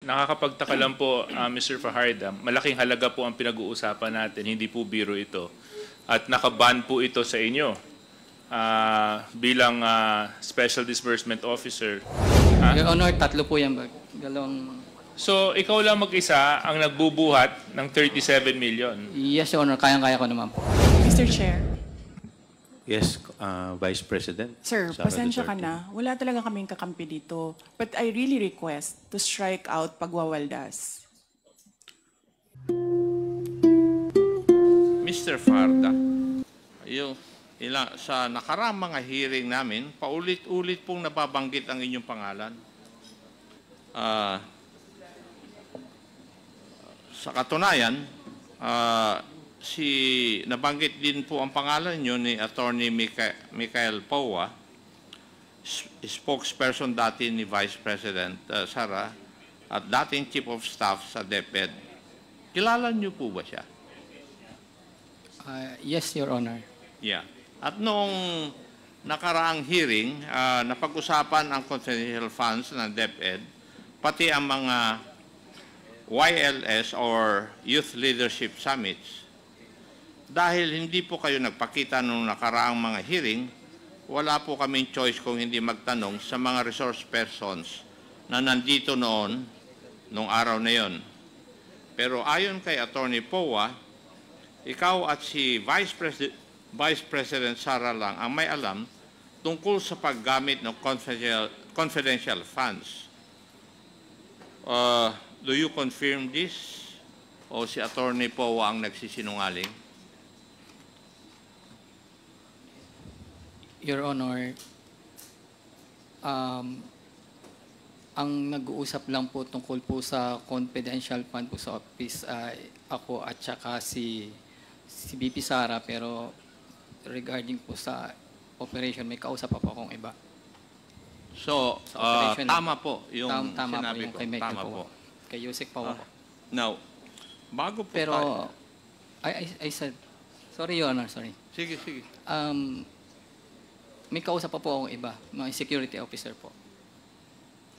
Nakakapagtaka lang po, Mr. Fajardo, malaking halaga po ang pinag-uusapan natin, hindi po biro ito. At nakaban po ito sa inyo bilang Special Disbursement Officer. Your Honor, tatlo po yan. Dalawang... So, ikaw lang mag-isa ang nagbubuhat ng 37 million. Yes, Your Honor. Kayang-kaya ko naman po. Mr. Chair. Yes, Vice President. Sir, Sara pasensya ka Duterte. na. Wala talaga kaming kakampi dito. But I really request to strike out pagwawaldas. Mr. Farda, sa nakaraang mga hearing namin, paulit-ulit pong nababanggit ang inyong pangalan. Sa katunayan, nabanggit din po ang pangalan niyo ni Attorney Michael Powa, spokesperson dati ni Vice President Sara at dating Chief of Staff sa DepEd. Kilala niyo po ba siya? Yes, Your Honor. Yeah. At noong nakaraang hearing, napag-usapan ang confidential funds ng DepEd, pati ang mga YLS or Youth Leadership Summits. Dahil hindi po kayo nagpakita noong nakaraang mga hearing, wala po kaming choice kung hindi magtanong sa mga resource persons na nandito noon, noong araw na yon. Pero ayon kay Attorney Powa, ikaw at si Vice President Sara lang ang may alam tungkol sa paggamit ng confidential funds. Do you confirm this? O si Attorney Powa ang nagsisinungaling? Your Honor, ang nag-uusap lang po tungkol po sa confidential fund po sa office ako at saka si BP Sara, pero regarding po sa operation, may kausap pa po akong iba. So, Sa operation, tama po yung tama sinabi po yung ko. kay Michael Tama po. po. Kay Yusek po po. Now, bago po Pero, tayo... I said, sorry Your Honor, sorry. Sige, sige. May kausap pa po akong iba, mga security officer po.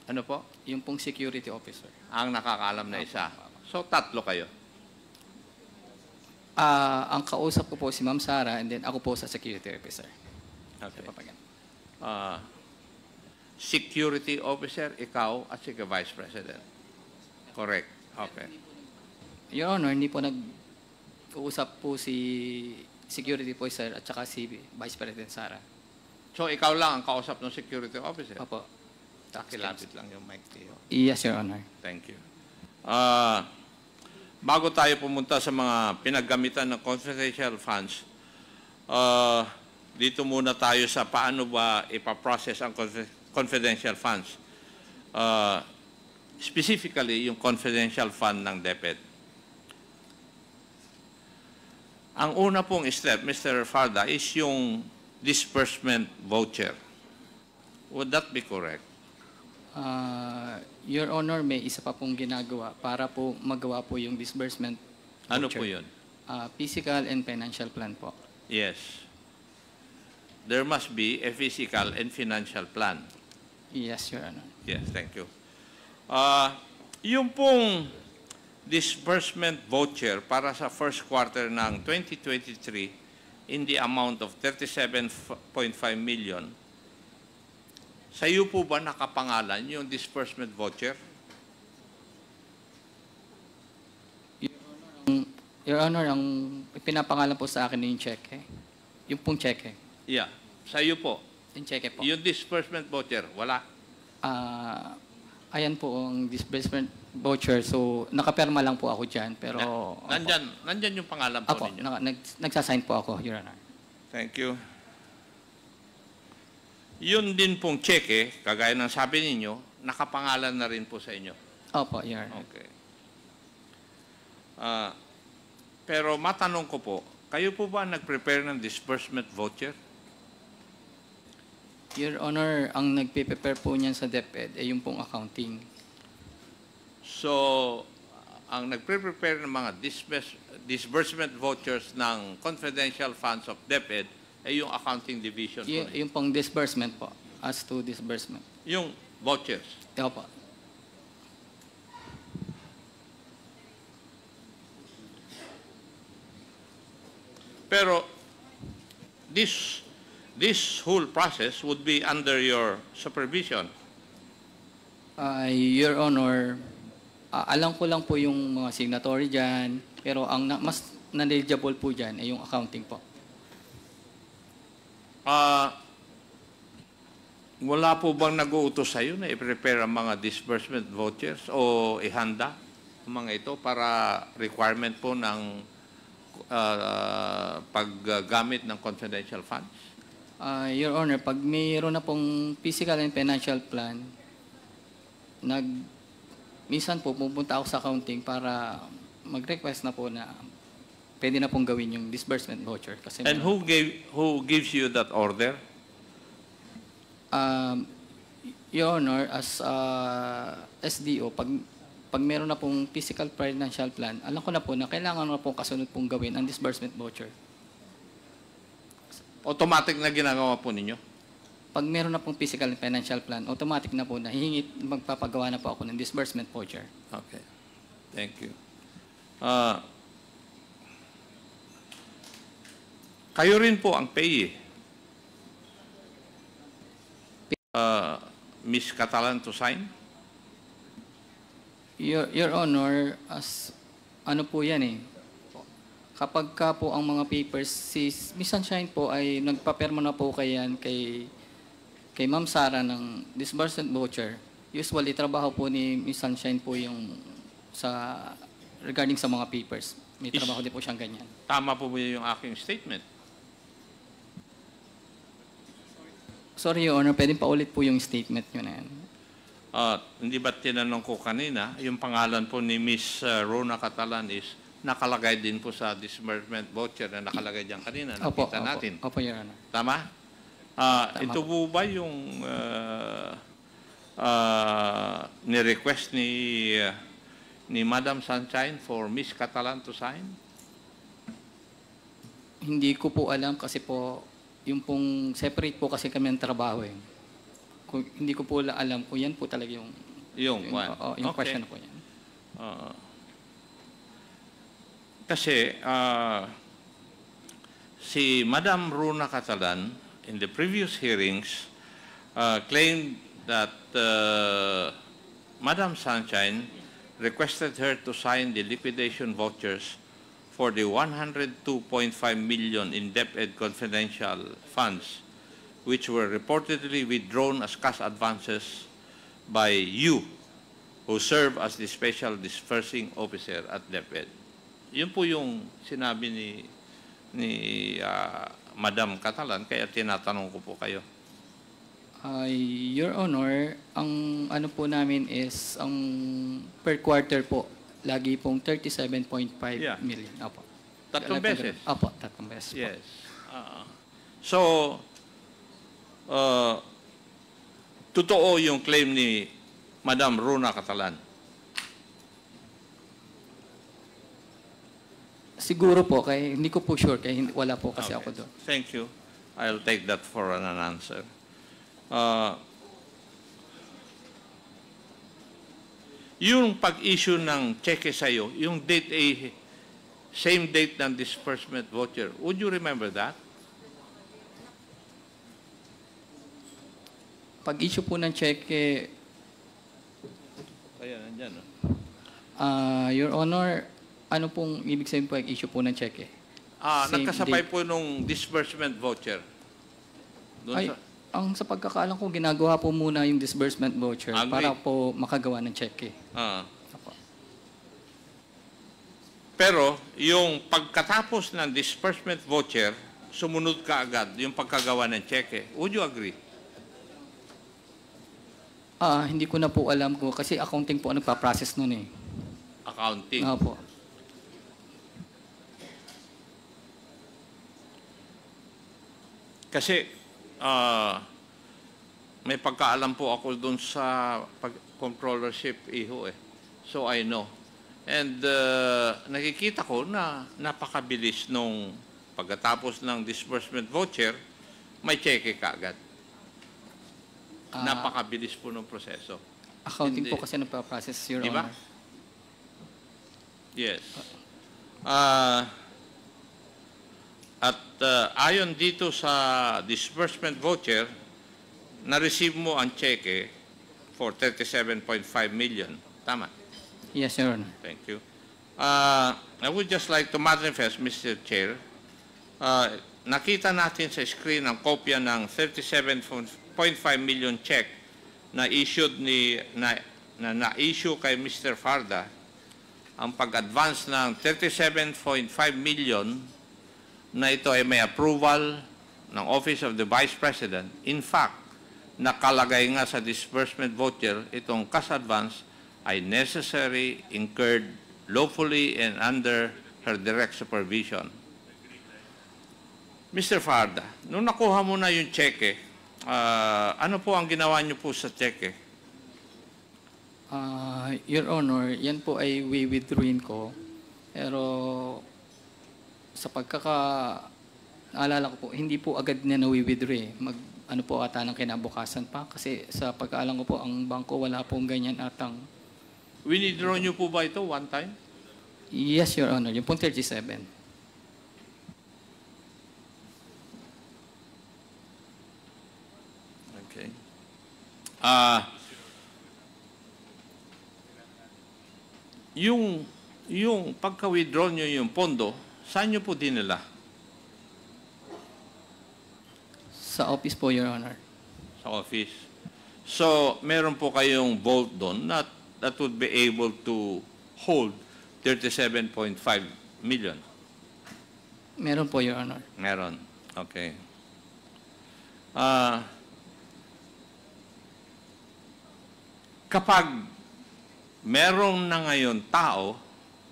Ano po? Yung pong security officer. Ang nakakaalam na isa. So, tatlo kayo. Ang kausap ko po si Ma'am Sara and then ako po sa security officer. Okay. Papagan. Security officer, ikaw at si Vice President. Correct. Okay. Your Honor, hindi po nag-uusap po si security officer at saka si Vice President Sara. So, ikaw lang ang kausap ng security officer? Opo. Takilapit lang yung mic niyo. Yes, Your Honor. Thank you. Bago tayo pumunta sa mga pinaggamitan ng confidential funds, dito muna tayo sa paano ba ipaprocess ang confidential funds. Specifically, yung confidential fund ng DepEd. Ang una pong step, Mr. Farda, is yung disbursement voucher. Would that be correct? Your Honor, may isa pa pong ginagawa para po magawa po yung disbursement Ano voucher. po yun? Physical and financial plan po. Yes. There must be a physical and financial plan. Yes, Your Honor. Yes, thank you. Yung pong disbursement voucher para sa first quarter ng 2023 in the amount of 37.5 million, sa iyo po ba nakapangalan yung disbursement voucher? Your Honor, ang pinapangalan po sa akin yung cheque. Yung pong cheque. Yeah. Sa iyo po. Yung cheque po. Yung disbursement voucher, wala. Ayan po ang disbursement voucher. So, nakaperma lang po ako dyan. Pero, Nandyan yung pangalan po Apo, ninyo. nagsasign po ako, Your Honor. Thank you. Yun din pong cheque, kagaya ng sabi ninyo, nakapangalan na rin po sa inyo. Opo, Your Honor. Okay. Pero matanong ko po, kayo po ba nag-prepare ng disbursement voucher? Your Honor, ang nagpe-prepare po niyan sa DepEd ay yung pong accounting. So, ang nagpre-prepare ng mga disbursement vouchers ng confidential funds of DepEd ay yung accounting division po. Yung pong disbursement po, as to disbursement. Yung vouchers. Opo. Pero this whole process would be under your supervision. Your Honor, alam ko lang po yung mga signatory dyan, pero ang mas knowledgeable po dyan ay yung accounting po. Wala po bang nag-uutos sa iyo na i-prepare ang mga disbursement vouchers o ihanda ang mga ito para requirement po ng paggamit ng confidential funds? Your Honor, pag mayroon na pong physical and financial plan, minsan po pupunta ako sa accounting para mag-request na po na pwede na pong gawin yung disbursement voucher. Kasi And who gives you that order? Your Honor, as SDO, pag meron na pong physical financial plan, alam ko na po na kailangan na pong kasunod pong gawin ang disbursement voucher. Automatic na ginagawa po ninyo? Pag meron na pong physical and financial plan, automatic na po na magpapagawa na po ako ng disbursement voucher. Okay. Thank you. Kayo rin po ang payee. Ms. Catalan to sign? Your Honor, as ano po yan eh, kapag ka po ang mga papers, si Ms. Sunshine po ay nagpaperma na po kay Ma'am Sara ng disbursement voucher. Usually, trabaho po ni Ms. Sunshine po yung regarding sa mga papers. May trabaho din po siyang ganyan. Tama po ba yung aking statement? Sorry, Your Honor, pwedeng paulit po yung statement nyo na yan. Hindi ba tinanong ko kanina, yung pangalan po ni Ms. Rona Catalan is nakalagay din po sa disbursement voucher na nakalagay diyan kanina. Nakita natin. Opo, Your Honor. Tama? Ito po ba yung ni-request ni Madam Sunshine for Ms. Catalan to sign? Hindi ko po alam kasi po, yung pong separate po kasi kami ang trabaho eh. Hindi ko po alam kung yan po talaga yung Yung okay. Question po yan. Kasi si Madam Rona Catalan in the previous hearings claimed that Madam Sunshine requested her to sign the liquidation vouchers for the 102.5 million in DepEd confidential funds, which were reportedly withdrawn as cash advances by you, who serve as the special disbursing officer at DepEd. Yun po yung sinabi ni Madam Catalan, kaya tinatanong ko po kayo. Your Honor, ang ano po namin is, ang per quarter po, lagi pong 37.5 million. Opo. Tatlong beses? Opo, tatlong beses po. Yes. So, totoo yung claim ni Madam Rona Catalan. Siguro po, kaya hindi ko po sure, kaya wala po kasi Okay. ako doon. Thank you. I'll take that for an answer. Yung pag-issue ng cheque sa'yo, yung date ay same date ng disbursement voucher. Would you remember that? Pag-issue po ng cheque, Ayan, nandyan. Your Honor, ano pong ibig sabihin po issue po ng cheque? Same Nagkasabay date. po nung disbursement voucher. Doon Ay, sa pagkakaalam ko, ginagawa po muna yung disbursement voucher Agree. para po makagawa ng cheque. Apo. Pero, yung pagkatapos ng disbursement voucher, sumunod ka agad yung pagkagawa ng cheque. Would you agree? Hindi ko na po alam ko kasi accounting po ang nagpa-process nun eh. Accounting. Opo. Kasi, may pagkaalam po ako doon sa controllership iho eh. So I know. And nakikita ko na napakabilis nung pagkatapos ng disbursement voucher, may cheque ka agad. Napakabilis po ng proseso. Accounting Hindi. po kasi nagpa-process, Your Di ba? Honor. Yes. At ayon dito sa disbursement voucher, na-receive mo ang cheque for 37.5 million. Tama? Yes, Your Honor. Thank you. I would just like to manifest, Mr. Chair, nakita natin sa screen ang kopya ng 37.5 million check na issued na-issue kay Mr. Farda. Ang pag-advance ng 37.5 million na ito ay may approval ng Office of the Vice President. In fact, nakalagay nga sa disbursement voucher itong cash advance ay necessary, incurred lawfully and under her direct supervision. Mr. Farda, nung nakuha mo na yung cheque, ano po ang ginawa niyo po sa cheque? Your Honor, yan po ay withdrawin ko. Pero sa naalala ko po, hindi po agad na withdraw eh. Ano po ata ng kinabukasan pa. Kasi sa pagkaalam ko po, ang bangko wala pong ganyan atang. Winidraw niyo po ba ito one time? Yes, Your Honor. Yung pong 37. Okay. Yung pagka-withdraw niyo yung pondo, saan niyo po dinala? Sa office po, Your Honor. Sa office. So, meron po kayong vault doon that would be able to hold 37.5 million. Meron po, Your Honor. Meron. Okay. Kapag meron na ngayon tao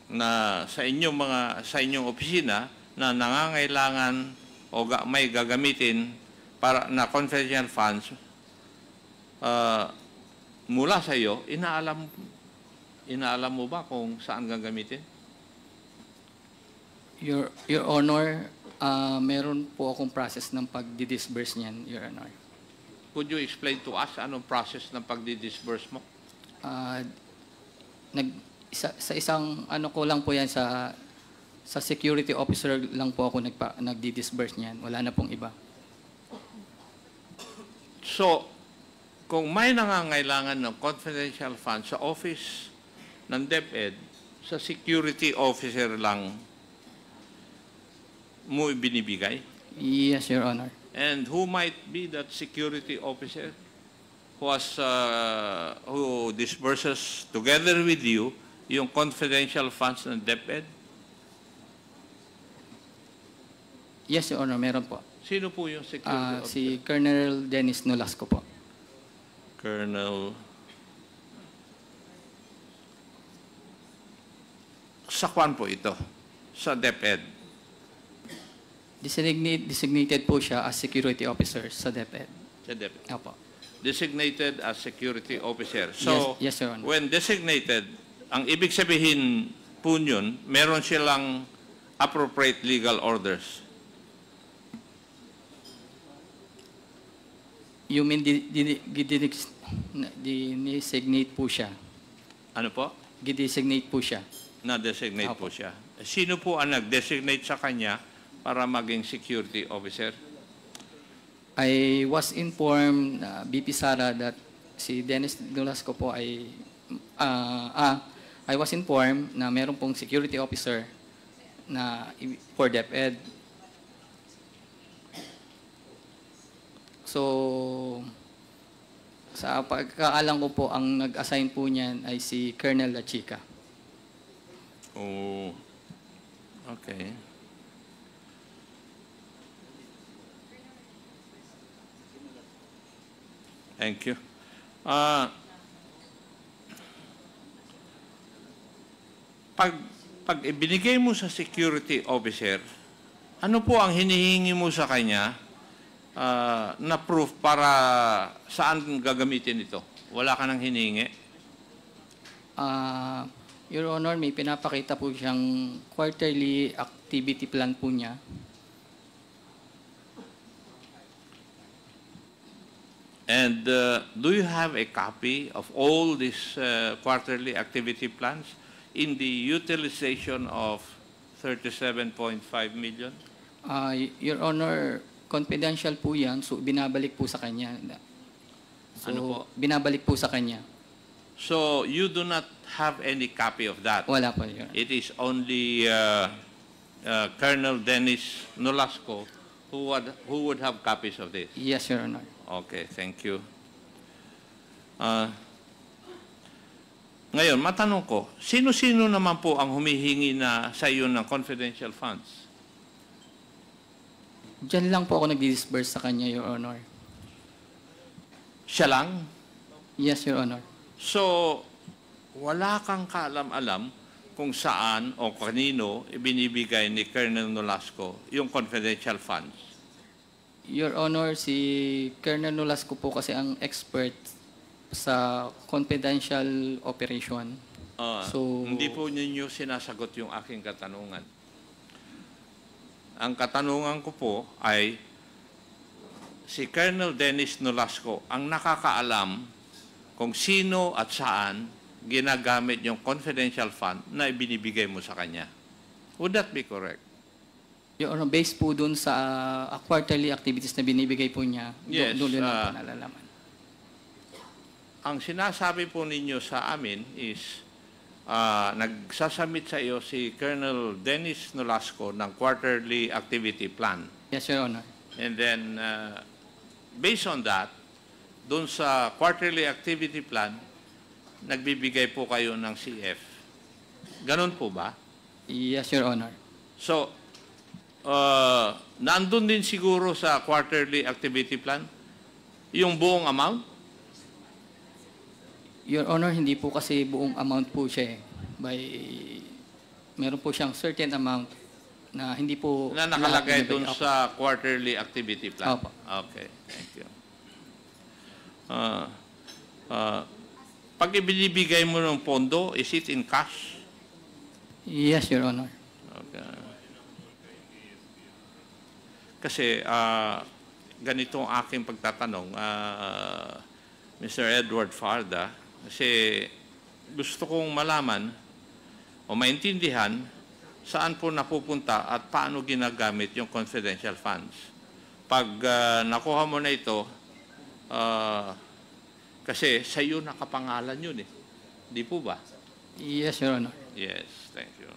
na sa inyong opisina na nangangailangan o may gagamitin para na confidential funds mula sa iyo, inaalam mo ba kung saan gagamitin? Your Honor, meron po akong process ng pag-disburse niyan, Your Honor. Could you explain to us anong process ng pag-disburse mo? Sa isang ano ko lang po yan, sa security officer lang po ako nagdi-disburse niyan. Wala na pong iba. So, kung may nangangailangan ng confidential funds sa office ng DepEd, sa security officer lang mo binibigay? Yes, Your Honor. And who might be that security officer who disburses together with you yung confidential funds ng DepEd? Yes, Your Honor, meron po. Sino po yung security officer? Si Colonel Dennis Nolasco po. Colonel. Sa kwan po ito? Sa DepEd? Designated po siya as security officer sa DepEd. Sa DepEd. Opo. Designated as security officer. So, Yes, Your Honor. when designated, ang ibig sabihin po yun, meron silang appropriate legal orders. You mean designate po siya? Ano po? Designate po siya. Na-designate po Opo. siya. Sino po ang nag-designate sa kanya para maging security officer? I was informed, BP Sara, that si Dennis Nolasco po I was informed na meron pong security officer na for DepEd. So, sa pagkaalam ko po, ang nag-assign po niyan ay si Colonel La Chica. Oh, okay. Thank you. Pag ibinigay mo sa security officer, ano po ang hinihingi mo sa kanya na proof para saan gagamitin ito? Wala ka nang hinihingi? Your Honor, may pinapakita po siyang quarterly activity plan po niya. And do you have a copy of all these quarterly activity plans in the utilization of 37.5 million? Your Honor, confidential po yan, so binabalik po sa kanya. So, Ano po? binabalik po sa kanya. So you do not have any copy of that. Wala po, Your Honor. It is only Colonel Dennis Nolasco who would have copies of this. Yes, Your Honor. Okay, thank you. Ngayon, matanong ko, sino-sino naman po ang humihingi na sa iyo ng confidential funds? Diyan lang po ako nag-disburse sa kanya, Your Honor. Siya lang? Yes, Your Honor. So, wala kang kaalam-alam kung saan o kanino ibinibigay ni Colonel Nolasco yung confidential funds. Your Honor, si Colonel Nolasco po kasi ang expert sa confidential operation. Hindi po ninyo sinasagot yung aking katanungan. Ang katanungan ko po ay si Colonel Dennis Nolasco ang nakakaalam kung sino at saan ginagamit yung confidential fund na ibinibigay mo sa kanya. Would that be correct? Your Honor, based po dun sa quarterly activities na binibigay po niya, Yes, doon lang po nalalaman. Ang sinasabi po ninyo sa amin is nagsasamit sa iyo si Colonel Dennis Nolasco ng quarterly activity plan. Yes, Your Honor. And then, based on that, doon sa quarterly activity plan, nagbibigay po kayo ng CF. Ganon po ba? Yes, Your Honor. So, nandun din siguro sa quarterly activity plan yung buong amount? Your Honor, hindi po kasi buong amount po siya eh. Meron po siyang certain amount na hindi po Na nakalagay lahat doon binibigay. sa quarterly activity plan? Opo. Okay, thank you. Pag ibinibigay mo ng pondo, is it in cash? Yes, Your Honor. Okay. Kasi ganito ang aking pagtatanong, Mr. Edward Farda, kasi gusto kong malaman o maintindihan saan po napupunta at paano ginagamit yung confidential funds. Pag nakuha mo na ito, kasi sa iyo nakapangalan yun eh. Di po ba? Yes, Your Honor. Yes, thank you.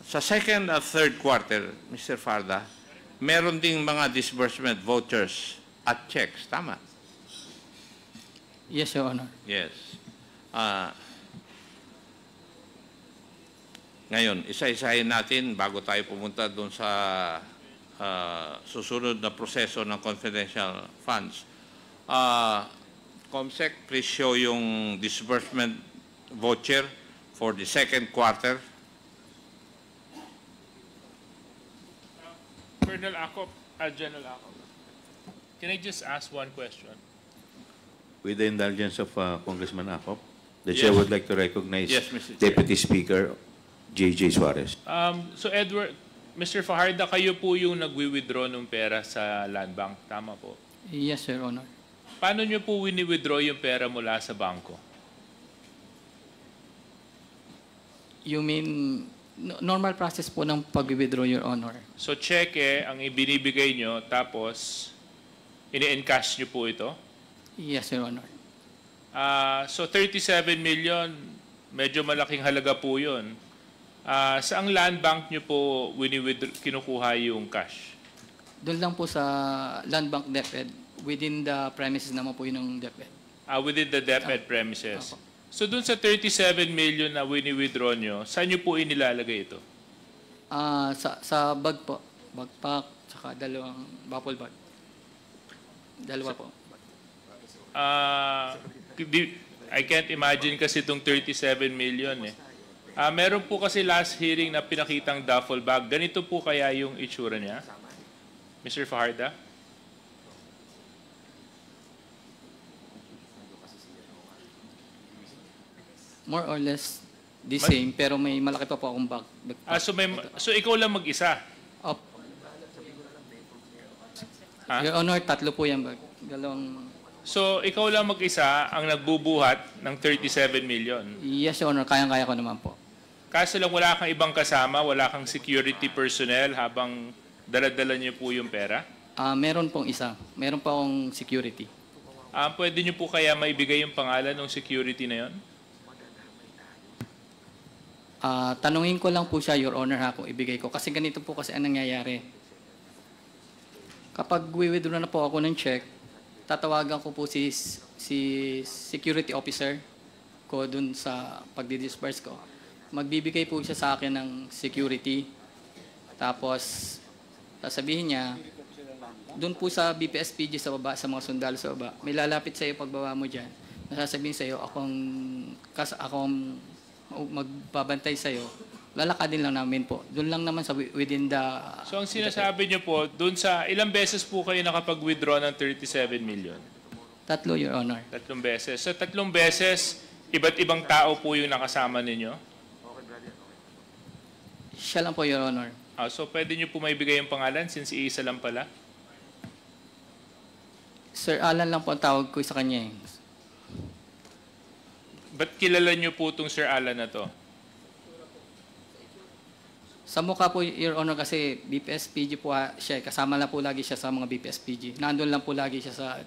Sa second at third quarter, Mr. Farda, meron ding mga disbursement vouchers at checks, tama? Yes, Your Honor. Yes. Ngayon, isa-isahin natin bago tayo pumunta doon sa susunod na proseso ng confidential funds. Comsec, please show yung disbursement voucher for the second quarter. Colonel Acop, General Acop, can I just ask one question? With the indulgence of Congressman Acop, the Yes. Chair would like to recognize Yes, Mr. Chair. Deputy Speaker J.J. Suarez. So Edward, Mr. Fajarda, kayo po yung nagwi-withdraw ng pera sa Land Bank, tama po? Yes, Your Honor. Paano nyo po wini-withdraw yung pera mula sa bangko? You mean, normal process po ng pag-withdraw, Your Honor. So cheque ang ibinibigay nyo, tapos ini-encash nyo po ito? Yes, Your Honor. So 37 million, medyo malaking halaga po yun. Saang land bank nyo po kinukuha yung cash? Doon lang po sa Land Bank DepEd, within the premises naman po yun ng DepEd. Within the DepEd premises. Opo. So dun sa 37 million na wini-withdraw nyo, saan nyo po inilalagay ito? Sa bag po, backpack, tsaka dalawang bubble bag. Dalawa po. I can't imagine kasi itong 37 million eh. Meron po kasi last hearing na pinakitang duffel bag. Ganito po kaya yung itsura niya? Mr. Fajarda? More or less the same, pero may malaki pa po akong backpack. So ikaw lang mag-isa? Up. Ha? Your Honor, tatlo po yan bag. Dalawang... So ikaw lang mag-isa ang nagbubuhat ng 37 million. Yes, Your Honor, kayang-kaya ko naman po. Kaso lang wala kang ibang kasama, wala kang security personnel habang Dala-dala niyo po yung pera? Meron pong isa. Meron pa akong security. Pwede niyo po kaya maibigay yung pangalan ng security na yon? Tanungin ko lang po siya, Your Honor, ha, kung ibigay ko. Kasi ganito po kasi ang nangyayari. Kapag withdraw na po ako ng check, tatawagan ko po si security officer ko dun sa pagdi-disburse ko. Magbibigay po siya sa akin ng security. Tapos, sasabihin niya, dun po sa BPSPG sa baba, sa mga sundalo sa baba, may lalapit sa iyo pagbaba mo dyan. Nasasabihin sa iyo, akong magbabantay sa iyo, lalakadin lang namin po. Doon lang naman sa within the... So ang sinasabi niyo po, dun sa ilang beses po kayo nakapag-withdraw ng 37 million? 3, Your Honor. 3 beses. Sa 3 beses, iba't ibang tao po yung nakasama ninyo? Siya lang po, Your Honor. So pwede niyo po maibigay yung pangalan since iisa lang pala? Sir Alan lang po ang tawag ko sa kanya eh. Ba't kilala niyo po itong Sir Alan na to? Sa mukha po, Your Honor, kasi BPSPG po siya. Kasama lang po lagi siya sa mga BPSPG. Nandun lang po lagi siya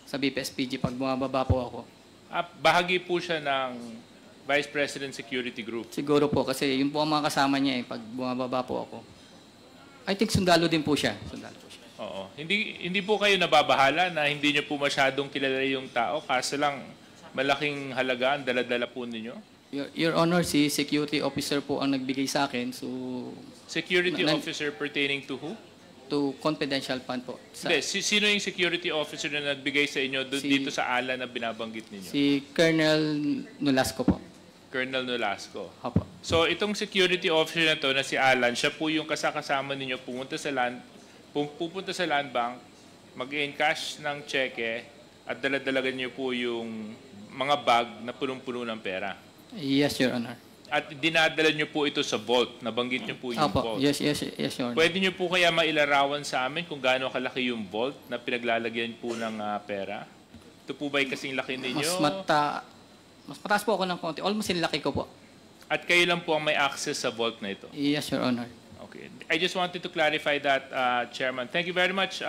sa BPSPG pag bumababa po ako. Bahagi po siya ng Vice President Security Group. Siguro po, kasi yun po ang mga kasama niya eh, pag bumababa po ako. I think sundalo din po siya. Sundalo po siya. Oo. Hindi po kayo nababahala na hindi niyo po masyadong kilala yung tao, kaso lang malaking halaga ang dala-dala po ninyo? Your Honor, si security officer po ang nagbigay sa akin. So, Security officer pertaining to who? to confidential fund po. Hindi, sino yung security officer na nagbigay sa inyo dito sa Alan na binabanggit ninyo? Si Colonel Nolasco po. Colonel Nolasco. Opo. So itong security officer na to na si Alan, siya po yung kasama ninyo pupunta sa land bank, mag-encash ng cheque at daladalagan niyo po yung mga bag na punong-puno ng pera. Yes, Your Honor. At dinadala niyo po ito sa vault. Nabanggit niyo po yung Opo. vault. Yes, Your Honor. Pwede niyo po kaya mailarawan sa amin kung gaano kalaki yung vault na pinaglalagyan po ng pera? Ito po ba'y kasing laki ninyo? Mas mataas po ako ng konti. Almost yung laki ko po. At kayo lang po ang may access sa vault na ito? Yes, Your Honor. Okay. I just wanted to clarify that, Chairman. Thank you very much,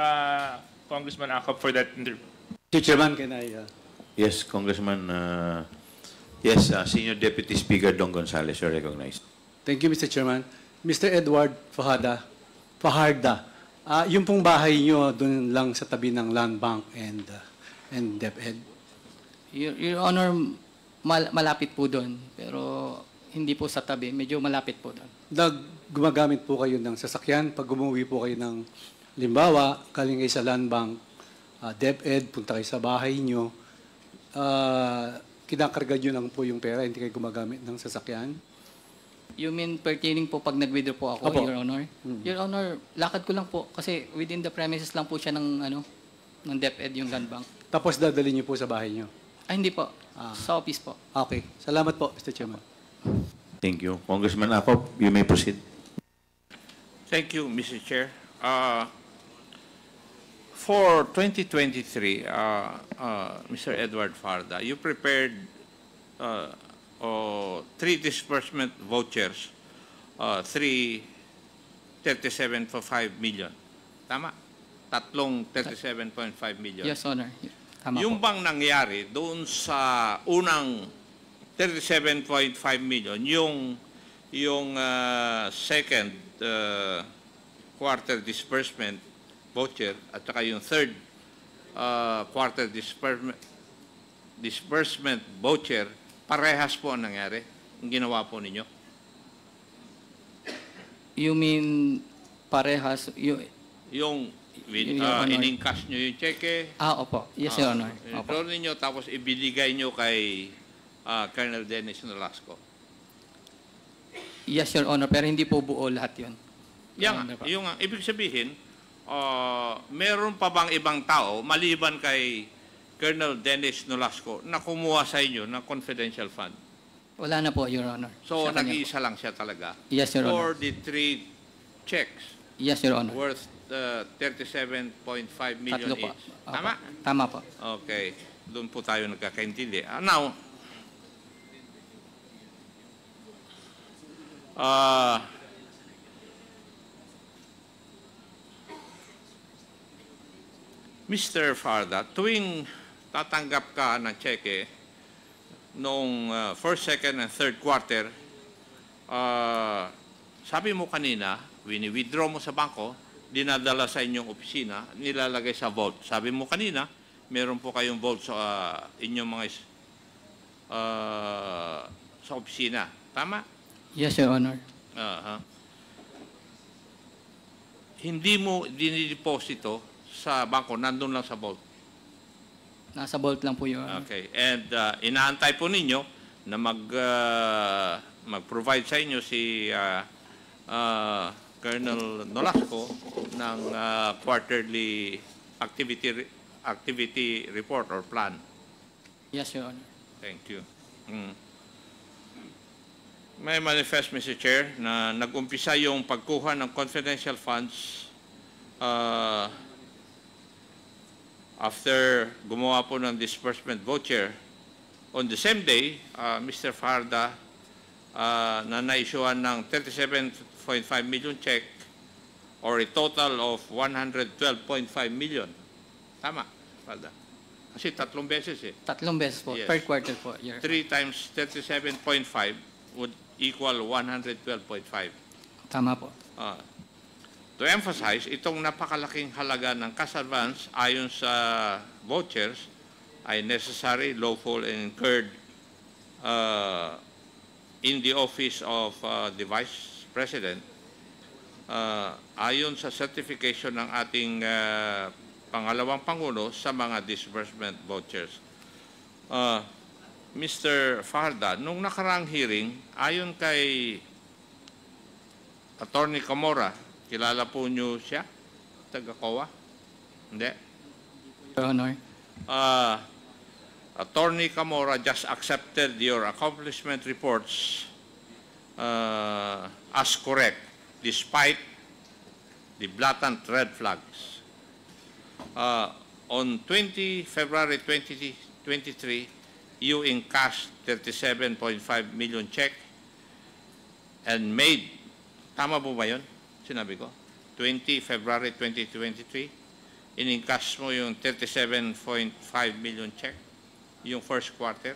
Congressman Acop, for that interview. Mr. Chairman, can I... Yes, Congressman. Senior Deputy Speaker Don Gonzales, you're recognized. Thank you, Mr. Chairman. Mr. Edward Fajarda, yung pong bahay nyo doon lang sa tabi ng Land Bank and DepEd. Your Honor, malapit po doon. Pero hindi po sa tabi. Medyo malapit po doon. Gumagamit po kayo ng sasakyan. Pag umuwi po kayo ng limbawa, galing kayo sa Land Bank, DepEd, punta kayo sa bahay nyo, kinakarga nyo lang po yung pera, hindi kayo gumagamit ng sasakyan? You mean pertaining po pag nag-withdraw po ako, Opo. Your Honor? Your Honor, lakad ko lang po kasi within the premises lang po siya ng DepEd, yung land bank. Tapos dadalhin nyo po sa bahay nyo? Ay, hindi po. Sa office po. Okay. Salamat po, Mr. Chairman. Thank you. Congressman Acop, you may proceed. Thank you, Mr. Chair. For 2023, Mr. Edward Farda, you prepared 3 disbursement vouchers, 37.5 million. Tama? Tatlong 37.5 million. Yes, Honor. Tama Yung po. bang nangyari doon sa unang 37.5 million, yung second quarter disbursement voucher at saka yung third quarter disbursement voucher, parehas po ang nangyari, ang ginawa po ninyo? You mean parehas? Yung Your Honor. in-encash nyo yung cheque, Opo. Yes, Your Honor. Opo. i-draw ninyo, tapos ibiligay nyo kay Colonel Dennis Nolasco. Yes, Your Honor. Pero hindi po buo lahat yun. Yung ibig sabihin, meron pa bang ibang tao, maliban kay Colonel Dennis Nolasco, na kumuha sa inyo ng confidential fund? Wala na po, Your Honor. So, Sa kanya nag-iisa lang siya talaga? po. Yes, Your For Honor. the 3 checks Yes, Your Honor. worth 37.5 million Tatlo po. each. Opo. Tama? Tama po. Okay. Doon po tayo nagkakaintindi. Now, Mr. Farda, tuwing tatanggap ka ng cheque noong first, second, and third quarter, sabi mo kanina, wini-withdraw mo sa bangko, dinadala sa inyong opisina, nilalagay sa vault. Sabi mo kanina, meron po kayong vault sa inyong mga sa opisina. Tama? Yes, Your Honor. Hindi mo dinideposito sa bangko, nandun lang sa vault. Nasa vault lang po, Your Honor. Okay. And inaantay po ninyo na mag-provide sa inyo si Colonel Nolasco ng quarterly activity report or plan. Yes, Your Honor. Thank you. May manifest, Mr. Chair, na nag-umpisa yung pagkuha ng confidential funds after gumawa po ng disbursement voucher. On the same day, Mr. Farda na na-issuean ng 37.5 million check or a total of 112.5 million. Tama, Farda? Kasi tatlong beses eh. Tatlong beses po. Yes. Per quarter po, Your Honor. 3 times 37.5 would equal 112.5. Tama po. To emphasize, itong napakalaking halaga ng cash advance ayon sa vouchers ay necessary, lawful, and incurred in the office of the Vice President ayon sa certification ng ating pangalawang Pangulo sa mga disbursement vouchers. Mr. Farda, nung nakaraang hearing, ayon kay Attorney Camora, kilala po niyo siya? Taga-COA? Hindi? Your Honor. Attorney Camora just accepted your accomplishment reports as correct despite the blatant red flags. On February 2023, you encashed 37.5 million check and made, tama po ba yun? Sinabi ko? February 2023, in-encash mo yung 37.5 million check, yung first quarter?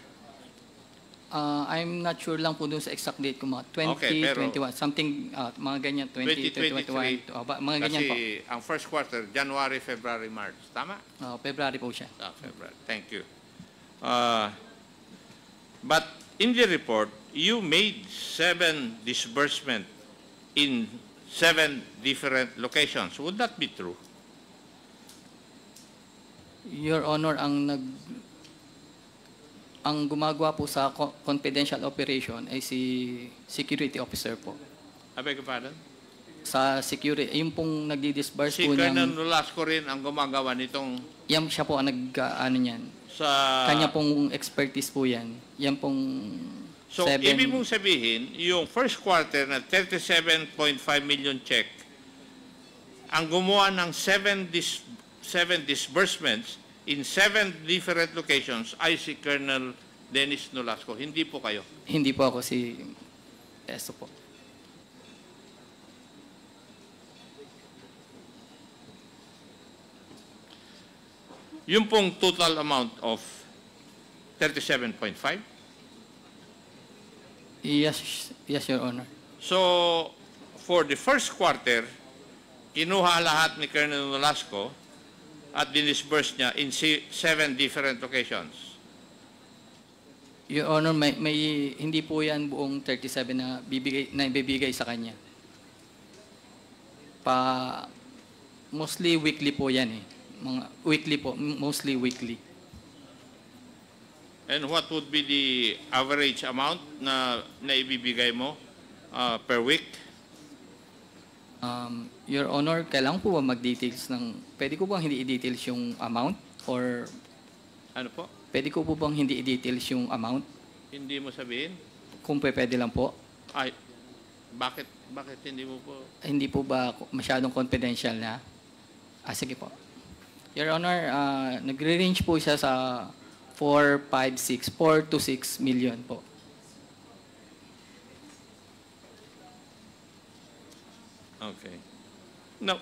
I'm not sure lang po dun sa exact date ko, mga 20, Okay, pero 21, something, mga ganyan, 20, 21, mga ganyan po. Kasi ang first quarter, January, February, March. Tama? February po siya. February. Thank you. But in the report, you made 7 disbursement in 7 different locations. Would that be true? Your Honor, ang gumagawa po sa confidential operation ay si security officer po. I beg your pardon? Sa security, yung pong nagdi-disburse Si po Colonel niyang, Nolasco rin ang gumagawa nitong yan siya po ang ano niyan. sa... Kanya pong expertise po yan. Yan pong So, 7. ibig mong sabihin, yung first quarter na 37.5 million check, ang gumawa ng 7 disbursements in 7 different locations ay si Colonel Dennis Nolasco. Hindi po kayo. Hindi po ako si Eso po. Yung pong total amount of 37.5. Yes, Your Honor. So, for the first quarter, kinuha lahat ni Colonel Nolasco at dinisburse niya in 7 different locations. Your Honor, may hindi po yan buong 37 na ibibigay sa kanya. Mostly weekly po yan eh. Mga weekly po, mostly weekly. And what would be the average amount na ibibigay mo per week? Your Honor, kailangan po ba mag-details pwede ko bang hindi i-details yung amount? Or Ano po? pwede ko po bang hindi i-details yung amount? Hindi mo sabihin? Kung pwede lang po. Ay, bakit hindi mo po? Hindi po ba masyadong confidential na? Sige po. Your Honor, nagre-range po siya sa 4 to 6 million po. Okay. Now,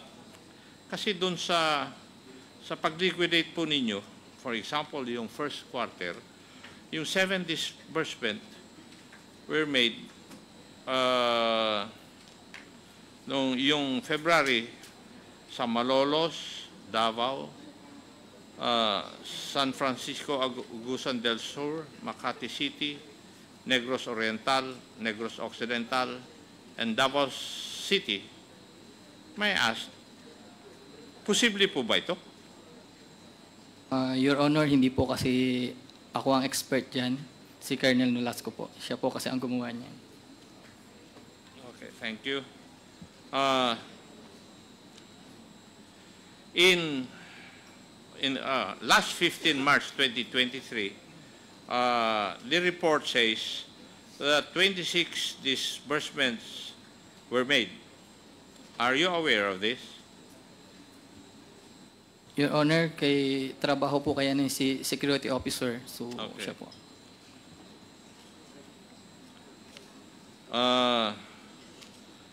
kasi dun sa sa pag-liquidate po ninyo, for example, yung first quarter, yung 7 disbursement were made yung February sa Malolos, Davao, San Francisco, Agusan del Sur, Makati City, Negros Oriental, Negros Occidental, and Davao City. May I ask, posible po ba ito? Your Honor, hindi po kasi ako ang expert dyan. Si Colonel Nolasco po. Siya po kasi ang gumawa niyan. Okay, thank you. In last 15 March 2023, the report says that 26 disbursements were made. Are you aware of this? Your Honor, kay trabaho po kaya ng si security officer. So, Okay. siya po.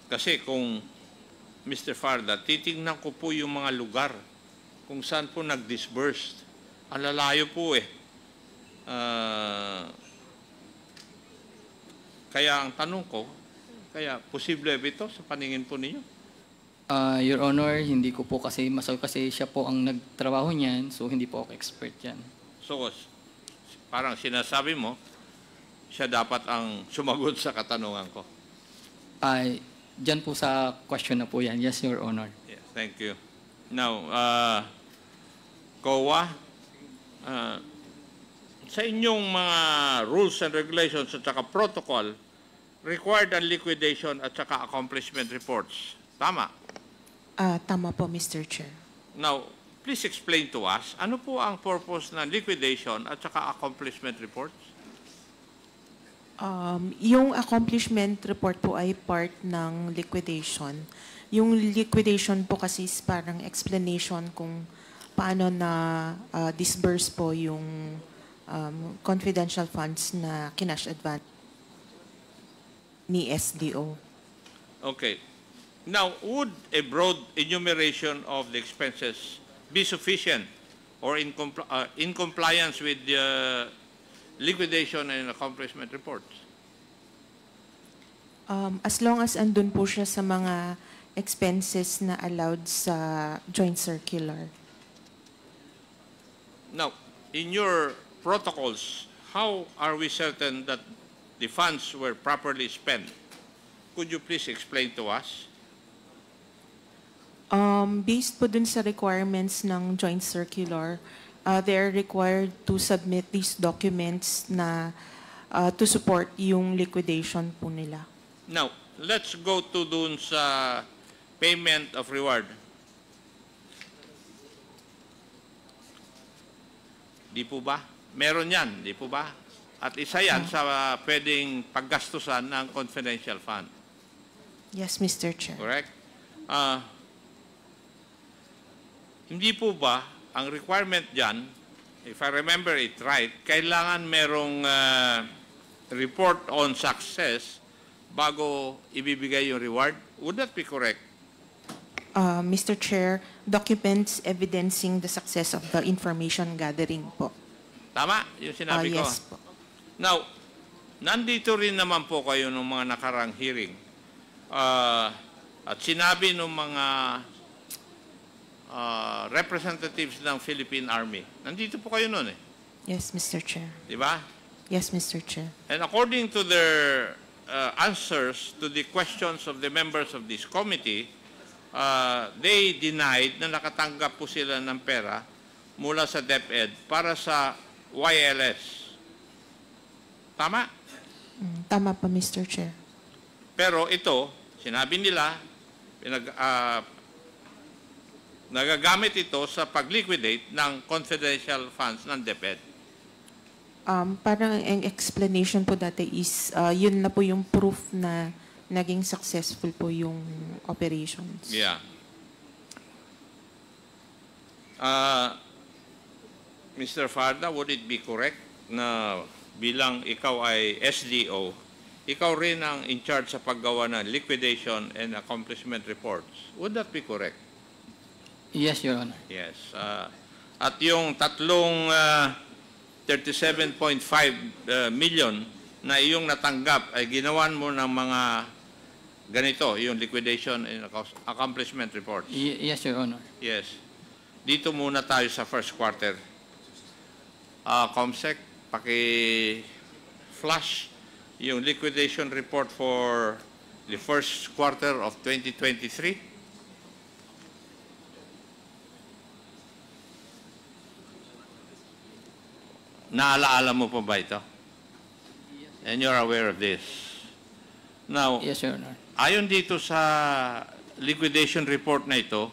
Kasi kung Mr. Farda, titingnan ko po yung mga lugar kung saan po nag-disbursed. Ang lalayo po eh. Kaya ang tanong ko, kaya posible ba ito sa paningin po ninyo? Your Honor, hindi ko po kasi masabi kasi siya po ang nagtrabaho niyan. So, hindi po ako expert yan. So, parang sinasabi mo, siya dapat ang sumagot sa katanungan ko. Diyan po sa question na po yan. Yes, Your Honor. Yes, thank you. Now, COA, sa inyong mga rules and regulations at saka protocol, required ang liquidation at saka accomplishment reports. Tama? Tama po, Mr. Chair. Now, please explain to us, ano po ang purpose ng liquidation at saka accomplishment reports? Yung accomplishment report po ay part ng liquidation. Yung liquidation po kasi is parang explanation kung paano na disburse po yung confidential funds na kinash advance ni SDO. Okay. Now, would a broad enumeration of the expenses be sufficient or in compliance with the liquidation and accomplishment reports? As long as andun po siya sa mga expenses na allowed sa joint circular. Now, in your protocols, how are we certain that the funds were properly spent? Could you please explain to us? Based po dun sa requirements ng joint circular, they're required to submit these documents na to support yung liquidation po nila. Now, let's go to dun sa payment of reward. Di po ba? Meron yan, di po ba? At isa yan sa pwedeng paggastusan ng confidential fund. Yes, Mr. Chair. Correct? Hindi po ba ang requirement dyan, if I remember it right, kailangan merong report on success bago ibibigay yung reward? Would that be correct? Mr. Chair, documents evidencing the success of the information gathering po. Tama? Yung sinabi ko. Yes po. Now, nandito rin naman po kayo ng mga nakarang hearing. At sinabi ng mga representatives ng Philippine Army. Nandito po kayo noon eh. Yes, Mr. Chair. Di ba? Yes, Mr. Chair. And according to their answers to the questions of the members of this committee, they denied na nakatanggap po sila ng pera mula sa DepEd para sa YLS. Tama? Tama pa, Mr. Chair. Pero ito, sinabi nila, nagagamit ito sa pag-liquidate ng confidential funds ng DepEd. Parang ang explanation po dati is, yun na po yung proof na naging successful po yung operations. Yeah. Mr. Farda, would it be correct na bilang ikaw ay SDO, ikaw rin ang in charge sa paggawa ng liquidation and accomplishment reports? Would that be correct? Yes, Your Honor. Yes. At yung tatlong 37.5 million na iyong natanggap ay ginawan mo ng mga ganito, yung liquidation and accomplishment reports. Yes, Your Honor. Yes. Dito muna tayo sa first quarter. Comsec, paki-flash yung liquidation report for the first quarter of 2023. Naalaala mo pa ba ito? And you're aware of this. Now, Yes, Your Honor. ayon dito sa liquidation report na ito,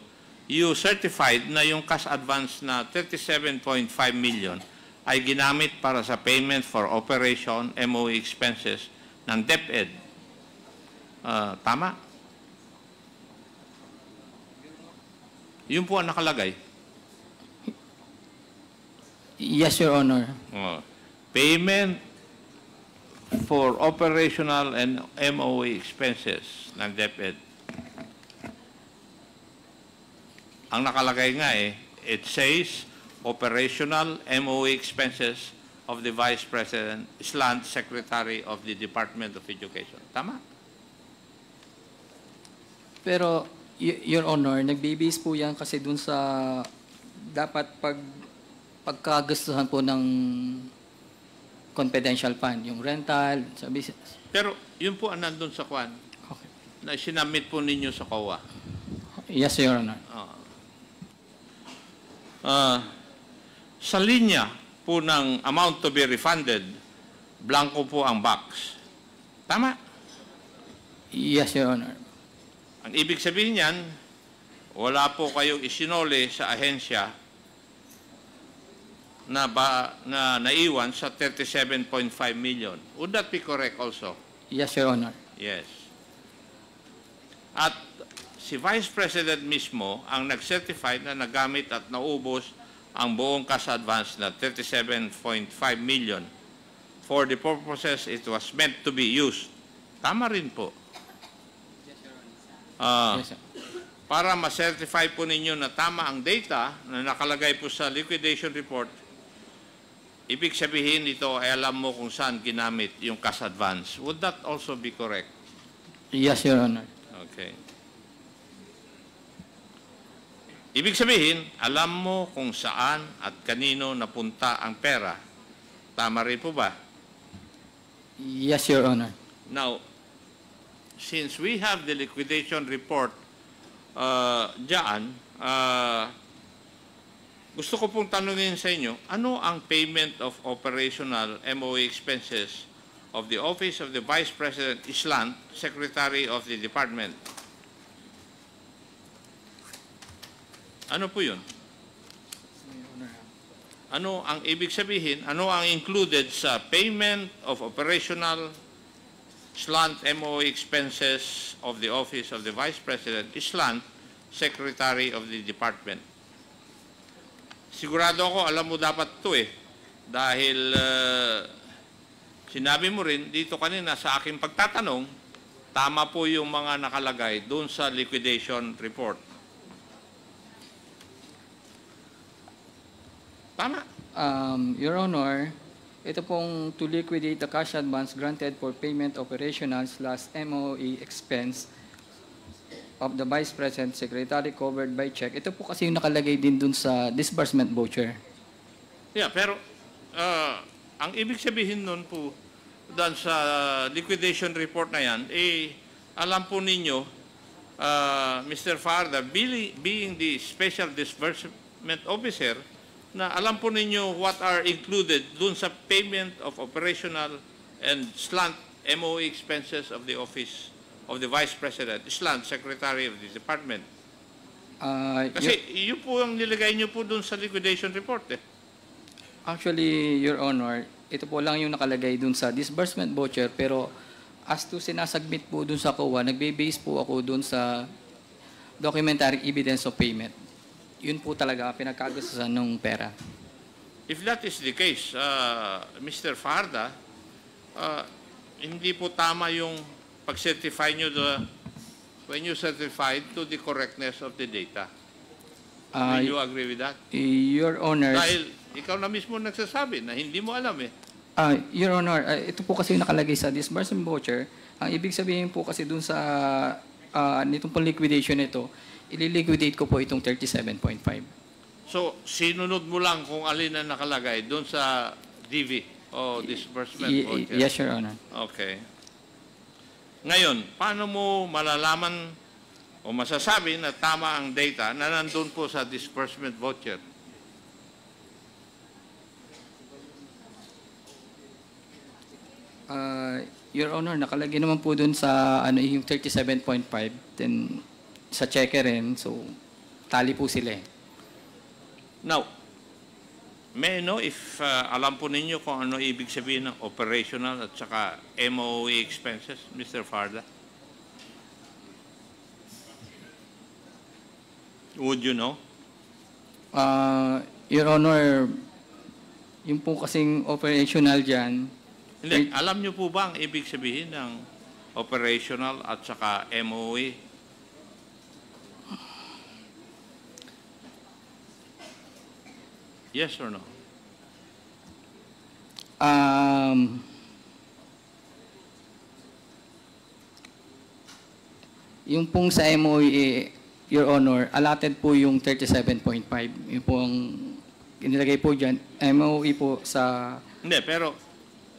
you certified na yung cash advance na 37.5 million ay ginamit para sa payment for operation, MOE expenses ng DepEd. Tama? Yun po ang nakalagay. Yes, Your Honor. Payment for operational and MOE expenses ng DepEd. Ang nakalagay nga it says operational MOE expenses of the Vice President / Secretary of the Department of Education. Tama? Pero, Your Honor, nagbe-base po yan kasi dun sa dapat pagkagastuhan po ng confidential fund, yung rental, sa business. Pero yun po ang nandun sa kwan Okay. na sinamit po ninyo sa COA. Yes, Your Honor. Sa linya po ng amount to be refunded, blanco po ang box. Tama? Yes, Your Honor. Ang ibig sabihin niyan, wala po kayong isinole sa ahensya na naiwan sa 37.5 million. Would that be correct also? Yes, Your Honor. Yes. At si Vice President mismo ang nag-certify na nagamit at naubos ang buong cash advance na 37.5 million for the purposes it was meant to be used. Tama rin po. Yes, sir. Para ma-certify po ninyo na tama ang data na nakalagay po sa liquidation report, ibig sabihin ito ay alam mo kung saan ginamit yung cash advance. Would that also be correct? Yes, Your Honor. Okay. Ibig sabihin, alam mo kung saan at kanino napunta ang pera. Tama rin po ba? Yes, Your Honor. Now, since we have the liquidation report dyan, gusto ko pong tanungin sa inyo, ano ang payment of operational MOE expenses of the Office of the Vice President / Secretary of the Department? Ano po yun? Ano ang ibig sabihin? Ano ang included sa payment of operational / MOE expenses of the Office of the Vice President / Secretary of the Department? Sigurado ako, alam mo dapat ito dahil sinabi mo rin dito kanina sa aking pagtatanong, tama po yung mga nakalagay doon sa liquidation report. Tama? Your Honor, ito pong to liquidate the cash advance granted for payment operational / MOE expense of the Vice President Secretary covered by check. Ito po kasi yung nakalagay din dun sa disbursement voucher. Yeah, pero ang ibig sabihin nun po doon sa liquidation report na yan, alam po ninyo, Mr. Farda, being the Special Disbursement Officer, na alam po ninyo what are included dun sa payment of operational and / MOE expenses of the Office of the Vice President / Secretary of the Department. Kasi yun po ang nilagay nyo po dun sa liquidation report Actually, Your Honor, ito po lang yung nakalagay dun sa disbursement voucher, pero as to sinasubmit po dun sa COA, nagbe-base po ako dun sa documentary evidence of payment. Yun po talaga pinagkagastusan ng pera. If that is the case, Mr. Farda, hindi po tama yung pag-certify nyo when you certified to the correctness of the data. Ah, Will you agree with that? Your Honor, Dahil ikaw na mismo nagsasabi na hindi mo alam eh. Your Honor, ito po kasi yung nakalagay sa disbursement voucher. Ang ibig sabihin po kasi dun sa nitong pong liquidation nito, ililiquidate ko po itong 37.5. So, sinunod mo lang kung alin ang nakalagay doon sa DV o disbursement voucher? Yes, Your Honor. Okay. Ngayon, paano mo malalaman o masasabi na tama ang data na nandun po sa disbursement voucher? Your Honor, nakalagay naman po dun sa yung 37.5, then sa checker rin, so tali po sila eh. Now, may I know if alam po ninyo kung ano ibig sabihin ng operational at saka MOE expenses, Mr. Farda? Would you know? Your Honor, yung po kasing operational dyan, Hindi, alam niyo po ba ang ibig sabihin ng operational at saka MOE? Yes or no? yung pong sa MOE, Your Honor, allotted po yung 37.5. Yung pong inilagay po dyan, MOE po sa... Hindi, pero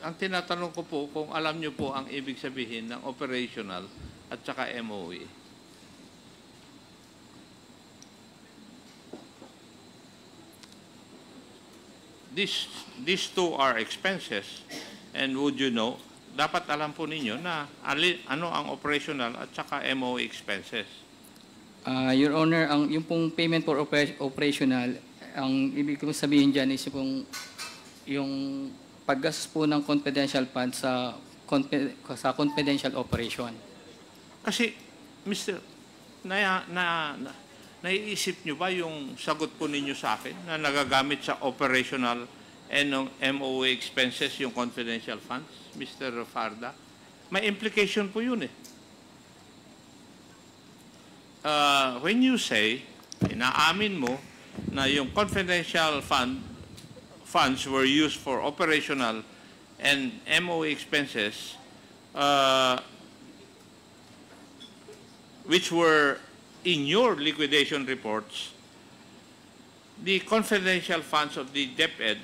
ang tinatanong ko po kung alam niyo po ang ibig sabihin ng operational at saka MOE. These two are expenses, and would you know, dapat alam po ninyo na ano ang operational at saka MOE expenses. Your Honor, yung pong payment for operational, ang ibig kong sabihin dyan is yung paggastos po ng confidential fund sa confidential operation. Kasi, Mr. Naiisip nyo ba yung sagot po ninyo sa akin na nagagamit sa operational and MOE expenses yung confidential funds, Mr. Farda? May implication po yun eh. When you say, inaamin mo na yung confidential funds were used for operational and MOE expenses, which were in your liquidation reports, the confidential funds of the DepEd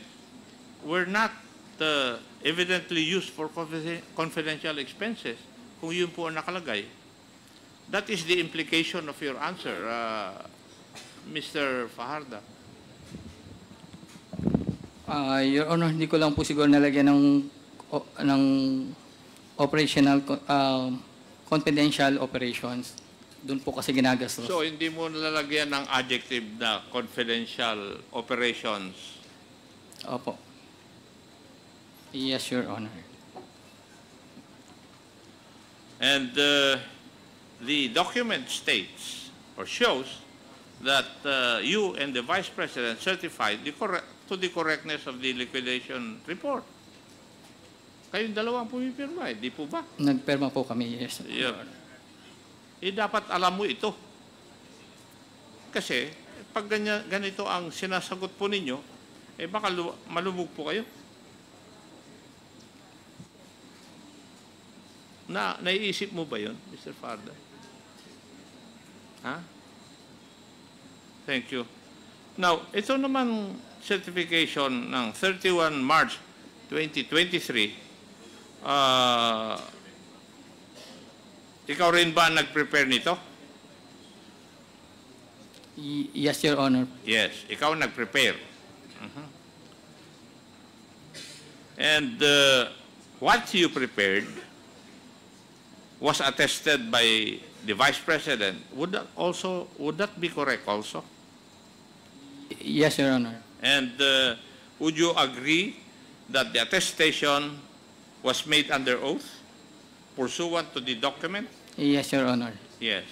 were not evidently used for confidential expenses, kung yun po ang nakalagay. That is the implication of your answer, Mr. Fajarda. Your Honor, hindi ko lang po siguro nalagyan ng operational confidential operations. Doon po kasi ginagastos. So, hindi mo nalalagyan ng adjective na confidential operations. Opo. Yes, Your Honor. And the document states or shows that you and the Vice President certified to the correctness of the liquidation report. Kayong dalawang pumipirma, di po ba? Nagperma po kami, yes. Your Honor. Dapat alam mo ito. Kasi, pag ganito ang sinasagot po ninyo, baka malubog po kayo. Naiisip mo ba yun, Mr. Farda? Ha? Thank you. Now, ito naman certification ng 31 March 2023, ikaw rin ba nag-prepare nito? Yes, Your Honor. Yes, ikaw nag-prepare. And what you prepared was attested by the Vice President. Would that be correct also? Yes, Your Honor. And would you agree that the attestation was made under oath pursuant to the document? Yes, Your Honor. Yes.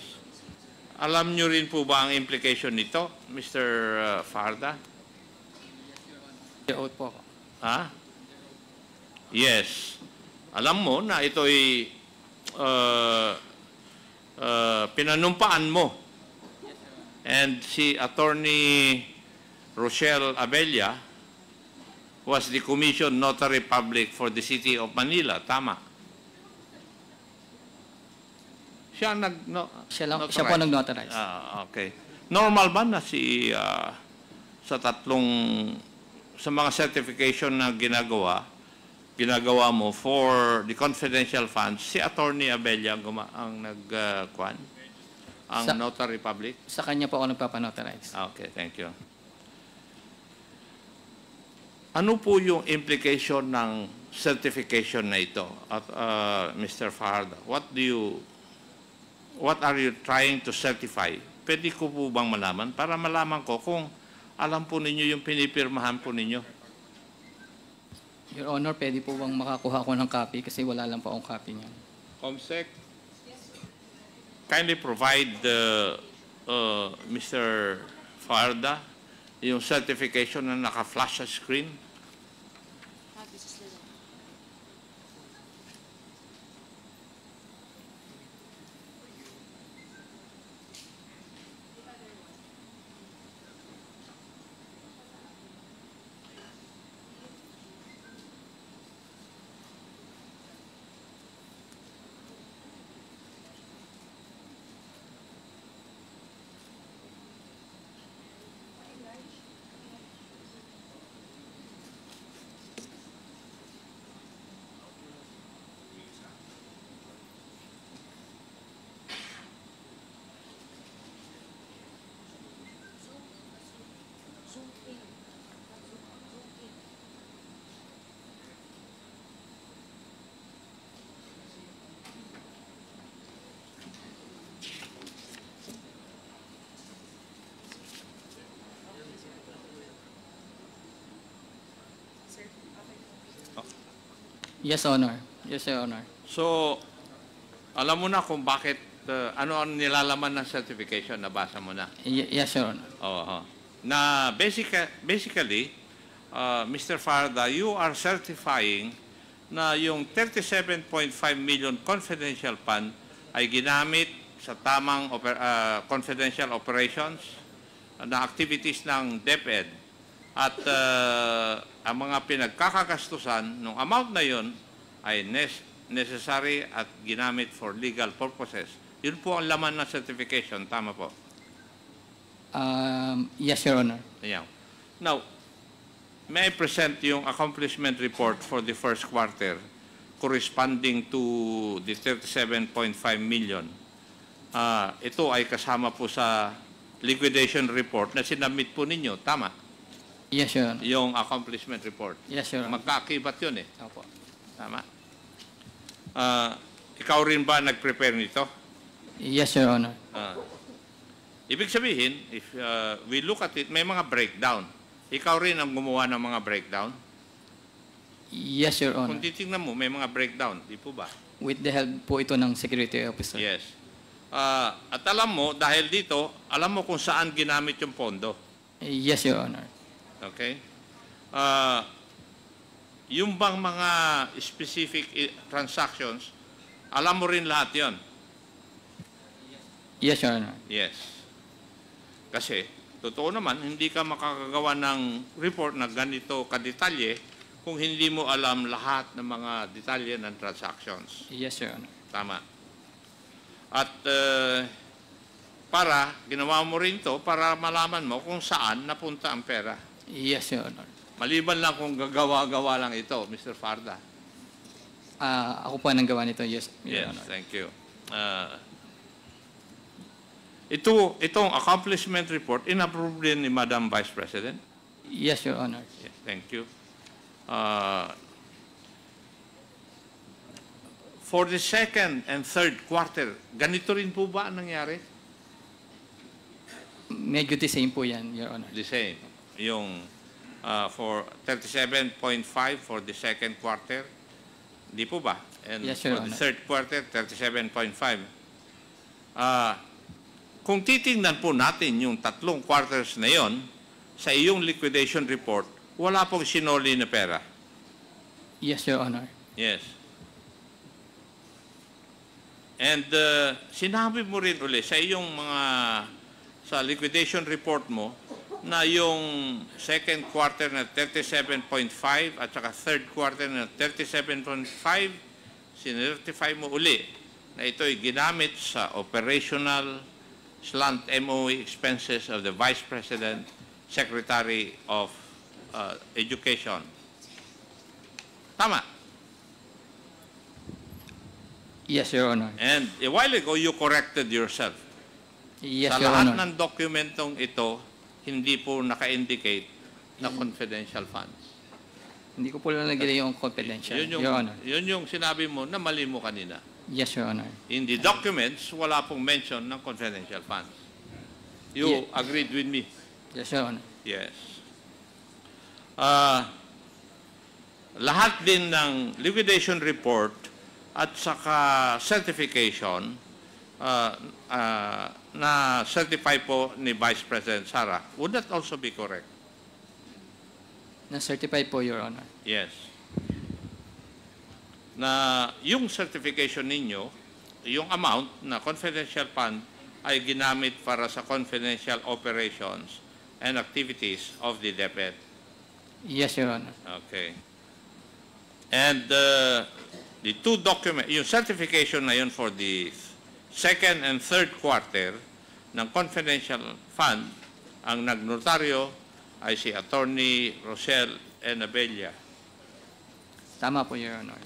Alam nyo rin po ba ang implication nito, Mr. Farda? Oath po ako. Ha? Yes. Alam mo na ito'y pinanumpaan mo And si Attorney Rochelle Abella was the Commission Notary Public for the City of Manila. Tama. Siya Siya po nag-notarize. Okay. Normal ba na sa sa mga certification na ginagawa mo for the confidential funds, si Attorney Abella ang ang Notary Public? Sa kanya po ako nagpapanotarize. Okay, thank you. Ano po yung implication ng certification na ito, Mr. Fajardo? What are you trying to certify? Pwede ko po bang malaman para malaman ko kung alam po ninyo yung pinipirmahan po ninyo? Your Honor, pwede po bang makakuha ko ng copy kasi wala lang po akong copy niya. Comsec, kindly provide Mr. Fajardo yung certification na naka-flash sa screen. Yes, Honor. Yes, Your Honor. So, alam mo na kung bakit, ano ang nilalaman ng certification, nabasa mo na. Yes, Your Honor. Oo. Na basically, Mr. Farda, you are certifying na yung 37.5 million confidential fund ay ginamit sa tamang confidential operations na activities ng DepEd at ang mga pinagkakagastusan ng amount na yun ay necessary at ginamit for legal purposes. Yun po ang laman ng certification. Tama po? Yes, Your Honor. Yeah. Now, may I present yung accomplishment report for the first quarter corresponding to the 37.5 million. Ito ay kasama po sa liquidation report na sinabmit po ninyo. Tama? Yes, Your Honor. Yung accomplishment report. Yes, Your Honor. Magkaakibat yun eh. Opo. Tama? Ikaw rin ba nag-prepare nito? Yes, Your Honor. Ibig sabihin, if we look at it, may mga breakdown. Ikaw rin ang gumawa ng mga breakdown? Yes, Your Honor. Kung titingnan mo, may mga breakdown. Di po ba? With the help po ito ng security officer. Yes. At alam mo, dahil dito, alam mo kung saan ginamit yung pondo. Yes, Your Honor. Okay? Yung bang mga specific transactions, alam mo rin lahat yon. Yes, Your Honor. Yes. Kasi, totoo naman, hindi ka makakagawa ng report na ganito kadetalye kung hindi mo alam lahat ng mga detalye ng transactions. Yes, Your Honor. Tama. At ginawa mo rin to para malaman mo kung saan napunta ang pera. Yes, Your Honor. Maliban lang kung gagawa-gawa lang ito, Mr. Farda. Ako po ang nanggawa nito. Yes, Your Yes, Honor. thank you. Itong accomplishment report, in-approve din ni Madam Vice President? Yes, Your Honor. Yes, thank you. For the second and third quarter, ganito rin po ba ang nangyari? Medyo the same po yan, Your Honor. The same. Yung for 37.5 for the second quarter, di po ba? And Yes, for Your the Honor. third quarter, 37.5. Kung titingnan po natin yung tatlong quarters na yon, sa iyong liquidation report, wala pong sinoli na pera. Yes, Your Honor. Yes. And sinabi mo rin uli sa iyong mga sa liquidation report mo na yung second quarter na 37.5 at saka third quarter na 37.5, sinertify mo uli na ito'y ginamit sa operational slant MOE expenses of the Vice President, Secretary of Education. Tama. Yes, Your Honor. And a while ago, you corrected yourself. Yes, Sa Your lahat Honor. ng dokumentong ito, hindi po naka-indicate na confidential funds. Hindi ko po lang nagilay yung confidential, Your Honor. Yun yung sinabi mo na mali mo kanina. Yes, Your Honor. In the documents, wala pong mention ng confidential funds. You agreed with me? Yes, Your Honor. Yes. Lahat din ng liquidation report at saka certification na certify po ni Vice President Sara, would that also be correct? Na-certify po, Your Honor. Yes. Na yung certification ninyo, yung amount na confidential fund ay ginamit para sa confidential operations and activities of the DepEd. Yes, Your Honor. Okay. And the two documents, yung certification na yun for the second and third quarter ng confidential fund, ang nagnotaryo ay si Attorney Rosel Enabella. Tama po, Your Honor.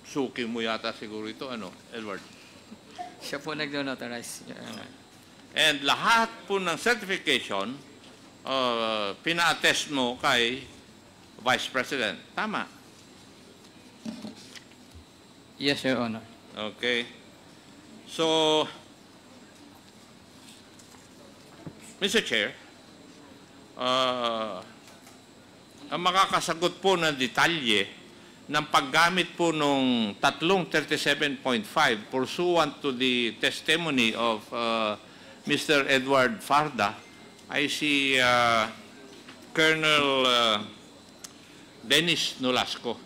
Suki mo yata siguro ito, Edward? Siya po nag-notarize, Your Honor. And lahat po ng certification, pina-attest mo kay Vice President. Tama. Yes, Your Honor. Okay. So, Mr. Chair, ang makakasagot po ng detalye ng paggamit po nung tatlong 37.5 pursuant to the testimony of Mr. Edward Farda ay si Colonel Dennis Nolasco.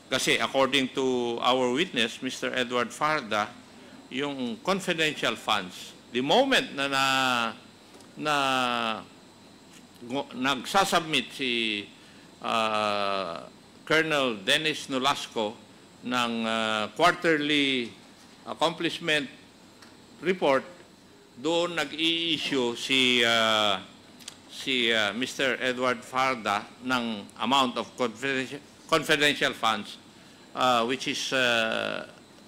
Kasi according to our witness, Mr. Edward Farda, yung confidential funds, the moment na nagsasubmit si Colonel Dennis Nolasco ng quarterly accomplishment report, doon nag-i-issue si Mr. Edward Farda ng amount of confidential funds which is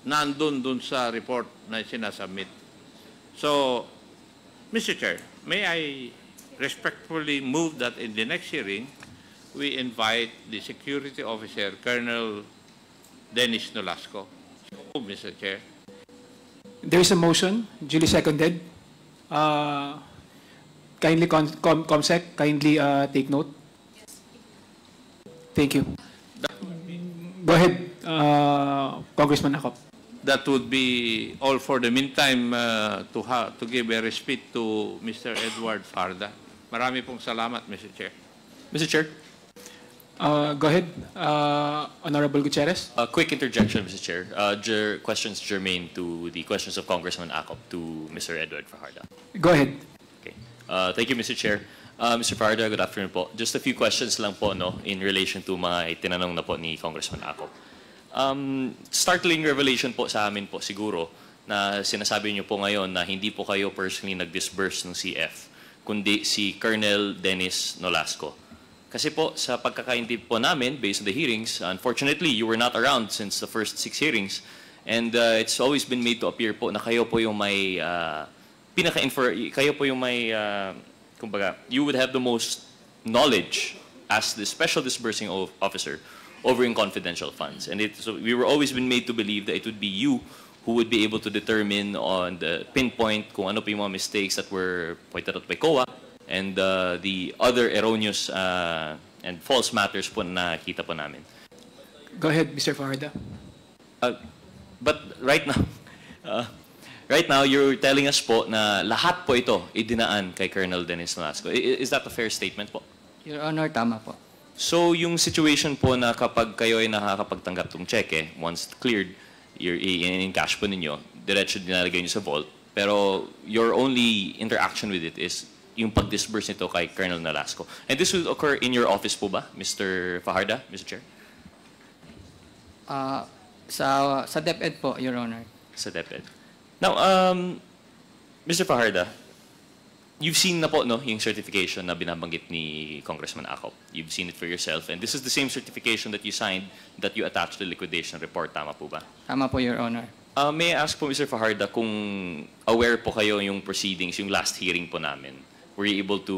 nandun dun sa report na sinasubmit. So, Mr. Chair, may I respectfully move that in the next hearing, we invite the security officer, Colonel Dennis Nolasco. Mr. Chair. There is a motion, duly seconded. Kindly, ComSec, kindly take note. Thank you. Go ahead, Congressman Acop. That would be all for the meantime to give a respite to Mr. Edward Farda. Marami pong salamat, Mr. Chair. Mr. Chair, Go ahead, Honorable Gutierrez. a quick interjection, Mr. Chair. Questions germane to the questions of Congressman Acop to Mr. Edward Fajardo. Go ahead. Okay. Thank you, Mr. Chair. Mr. Fajardo, good afternoon po. Just a few questions lang po in relation to mga itinanong na po ni Congressman Acop. Startling revelation po sa amin po siguro na sinasabi niyo po ngayon na hindi po kayo personally nag-disburse ng CF, kundi si Colonel Dennis Nolasco. Kasi po, sa pagkakaintindi po namin, based on the hearings, unfortunately, you were not around since the first 6 hearings. And it's always been made to appear po na kayo po yung may, kayo po yung may, kumbaga, you would have the most knowledge as the special disbursing officer over in confidential funds. And so we were always been made to believe that it would be you who would be able to determine on the pinpoint kung ano po yung mga mistakes that were pointed out by COA, and the other erroneous and false matters po na nakita po namin. Go ahead, Mr. Fajardo. But right now, you're telling us po na lahat po ito idinaan kay Colonel Dennis Nolasco. Is that a fair statement po? Your Honor, tama po. So yung situation po na kapag kayo ay nakakapagtanggap ng cheque, once cleared, in cash po ninyo, diretso dinalagay nyo sa vault, Pero your only interaction with it is yung pag-disburse nito kay Colonel Nolasco. And this will occur in your office po ba, Mr. Fajarda, Mr. Chair? Sa DepEd po, Your Honor. Sa DepEd. Now, Mr. Fajarda, you've seen na po no, yung certification na binabanggit ni Congressman Acop. You've seen it for yourself. And this is the same certification that you signed that you attached to the liquidation report. Tama po ba? Tama po, Your Honor. May I ask po, Mr. Fajarda, kung aware po kayo yung proceedings, yung last hearing po namin? Were you able to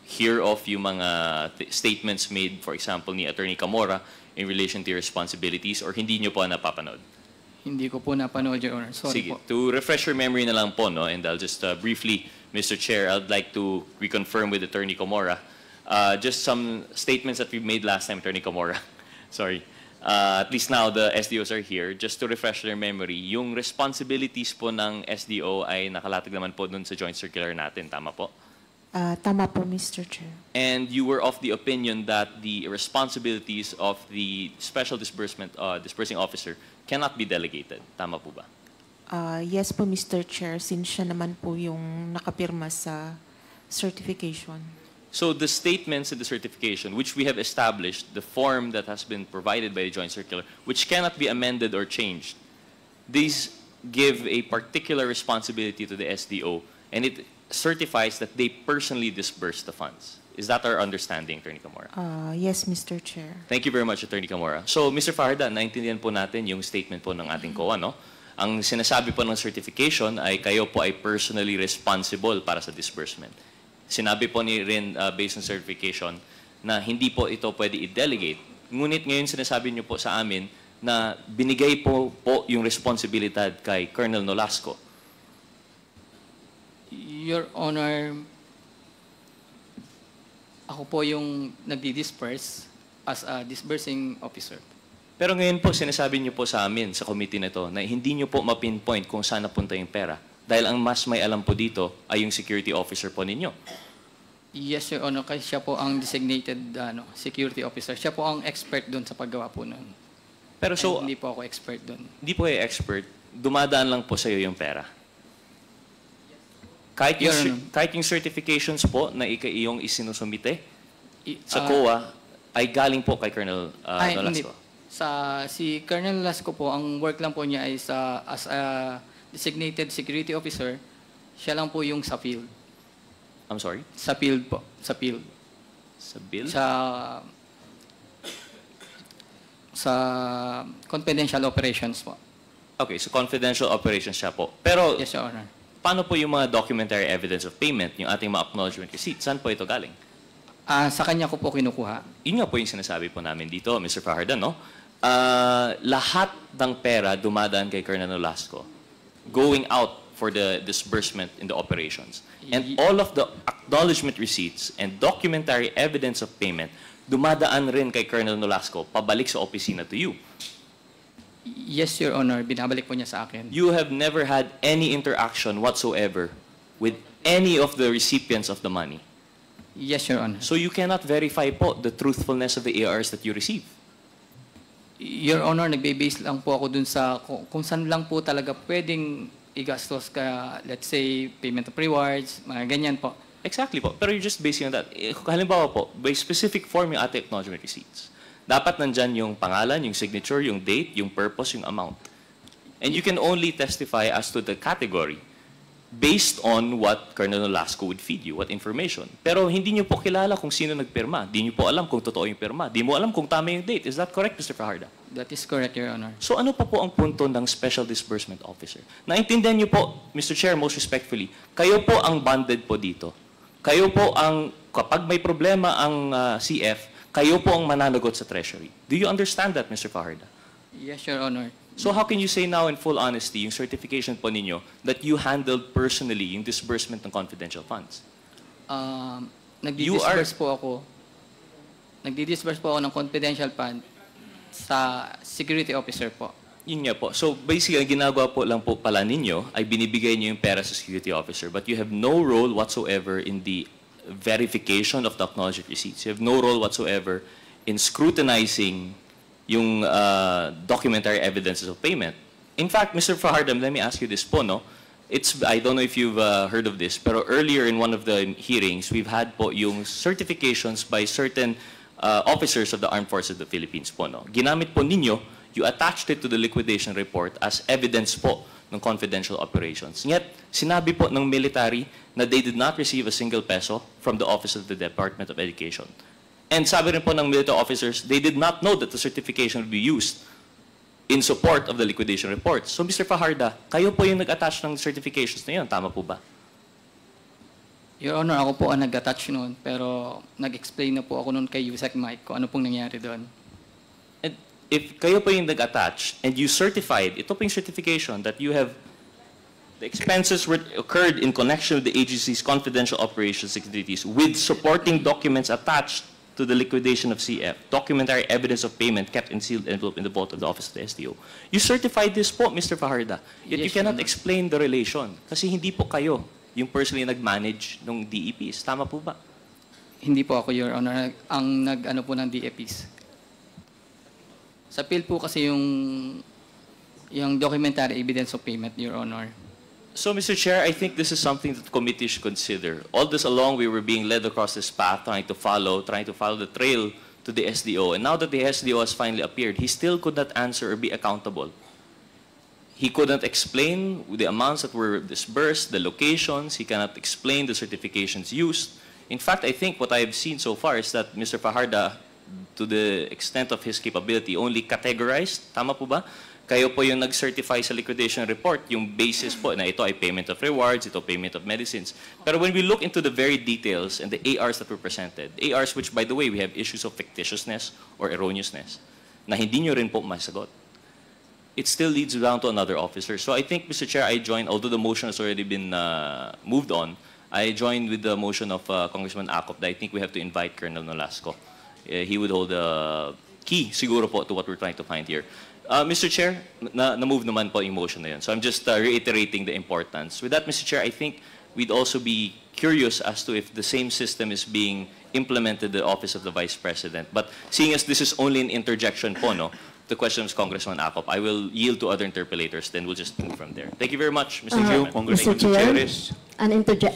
hear of yung mga statements made, for example, ni Attorney Camora in relation to your responsibilities, or hindi nyo po napapanood? Hindi ko po napanood, Your Honor. Sorry Sige, po. to refresh your memory na lang po, no, and I'll just briefly, Mr. Chair, I'd like to reconfirm with Attorney Camora just some statements that we made last time, Attorney Camora. Sorry. At least now the SDOs are here. Just to refresh their memory, yung responsibilities po ng SDO ay nakalatag naman po dun sa joint circular natin. Tama po? Tama po, Mr. Chair. And you were of the opinion that the responsibilities of the special disbursing officer cannot be delegated. Tama po ba? Yes po, Mr. Chair, since siya naman po yung nakapirma sa certification. So the statements in the certification, which we have established, the form that has been provided by the joint circular, which cannot be amended or changed, these give a particular responsibility to the SDO, and it certifies that they personally disburse the funds. Is that our understanding, Attorney Camora? Yes, Mr. Chair. Thank you very much, Attorney Camora. So, Mr. Fajarda, naintindihan po natin yung statement po ng ating COA, no? Ang sinasabi po ng certification ay kayo po ay personally responsible para sa disbursement. Sinabi po ni Rin, based on certification, na hindi po ito pwede i-delegate. Ngunit ngayon sinasabi niyo po sa amin na binigay po yung responsibilidad kay Colonel Nolasco. Your Honor, ako po yung nagdi-disperse as a disbursing officer. Pero ngayon po, sinasabi niyo po sa amin, sa committee na ito, na hindi niyo po ma-pinpoint kung saan napunta yung pera. Dahil ang mas may alam po dito ay yung security officer po ninyo. Yes, Your Honor, kasi siya po ang designated security officer. Siya po ang expert doon sa paggawa po noon. Pero so, hindi po ako expert doon. Hindi po kayo expert, dumadaan lang po sa iyo yung pera. Kahit yung certifications po na iyong isinusumite sa COA ay galing po kay Colonel Nolasco. Si Colonel Nolasco po, ang work lang po niya ay as a designated security officer, siya lang po yung sa field. I'm sorry? Sa field po. Sa field. Sa bill? Sa confidential operations po. Okay, so confidential operations siya po. Pero, Yes, Your Honor. paano po yung mga documentary evidence of payment, yung ating mga acknowledgement receipt? Saan po ito galing? Sa kanya ko po kinukuha. Yun nga po yung sinasabi po namin dito, Mr. Fajarda, no? Lahat ng pera dumadaan kay Colonel Nolasco, going out for the disbursement in the operations. And all of the acknowledgement receipts and documentary evidence of payment dumadaan rin kay Colonel Nolasco pabalik sa opisina to you. Yes, Your Honor. Binabalik po niya sa akin. You have never had any interaction whatsoever with any of the recipients of the money. Yes, Your Honor. So you cannot verify po the truthfulness of the ARs that you receive. Your Honor, nagbe-base lang po ako dun sa kung saan lang po talaga pwedeng igastos ka, let's say, payment of rewards, mga ganyan po. Exactly po. Pero you're just basing on that. Halimbawa po, by specific form yung ating acknowledgement receipts. Dapat nandyan yung pangalan, yung signature, yung date, yung purpose, yung amount. And you can only testify as to the category based on what Colonel Nolasco would feed you, what information. Pero hindi niyo po kilala kung sino nagpirma. Hindi niyo po alam kung totoo yung pirma. Hindi mo alam kung tama yung date. Is that correct, Mr. Fajarda? That is correct, Your Honor. So ano pa po ang punto ng Special Disbursement Officer? Naintindihan niyo po, Mr. Chair, most respectfully, kayo po ang bonded po dito. Kayo po ang, kapag may problema ang CF, kayo po ang mananagot sa Treasury. Do you understand that, Mr. Fajarda? Yes, Your Honor. So how can you say now in full honesty, yung certification po ninyo, that you handled personally yung disbursement ng confidential funds? Nagdi-disburse po ako. Nagdi-disburse po ako ng confidential fund sa security officer po. Yun nga po. So basically, ang ginagawa po lang po pala ninyo ay binibigay niyo yung pera sa security officer, but you have no role whatsoever in the verification of the acknowledgement receipts. You have no role whatsoever in scrutinizing yung documentary evidences of payment. In fact, Mr. Fajarda, let me ask you this po, no? I don't know if you've heard of this, pero earlier in one of the hearings, we've had po yung certifications by certain officers of the Armed Forces of the Philippines po, no? Ginamit po ninyo, you attached it to the liquidation report as evidence po ng confidential operations. Yet, sinabi po ng military na they did not receive a single peso from the Office of the Department of Education. And sabi rin po ng military officers, they did not know that the certification would be used in support of the liquidation report. So, Mr. Fajarda, kayo po yung nag-attach ng certifications na yun. Tama po ba? Your Honor, ako po ang nag-attach noon, pero nag-explain na po ako noon kay Yusek Mike kung ano pong nangyari doon. And if kayo po yung nag-attach and you certified, ito po yung certification that you have, the expenses occurred in connection with the agency's confidential operations activities with supporting documents attached to the liquidation of CF, documentary evidence of payment kept in sealed envelope in the vault of the Office of the SDO. You certified this po, Mr. Fajarda. Yet Yes, you cannot Your Honor. explain the relation kasi hindi po kayo yung personally nag-manage ng DEPs. Tama po ba? Hindi po ako, Your Honor, ang nag-ano po ng DFPs. Sa Phil po kasi yung documentary evidence of payment, Your Honor. So, Mr. Chair, I think this is something that the committee should consider. All this along, we were being led across this path, trying to follow the trail to the SDO. And now that the SDO has finally appeared, he still could not answer or be accountable. He couldn't explain the amounts that were disbursed, the locations. He cannot explain the certifications used. In fact, I think what I have seen so far is that Mr. Fajarda, to the extent of his capability, only categorized. Tama po ba? Kayo po yung nag-certify sa liquidation report, yung basis po na ito ay payment of rewards, ito payment of medicines. Pero when we look into the very details and the ARs that were presented, ARs which, by the way, we have issues of fictitiousness or erroneousness, na hindi nyo rin po masagot, it still leads down to another officer. So I think, Mr. Chair, I join, although the motion has already been moved on, I join with the motion of Congressman Acop that I think we have to invite Colonel Nolasco. He would hold the key, siguro po, to what we're trying to find here. Mr. Chair, na-move naman po yung motion na yun. So I'm just reiterating the importance. With that, Mr. Chair, I think we'd also be curious as to if the same system is being implemented in the Office of the Vice President. But seeing as this is only an interjection po, no, the question is Congressman Acop, I will yield to other interpellators, then we'll just move from there. Thank you very much, Mr. Chairman. Congressman Mr. Chair, Gutierrez.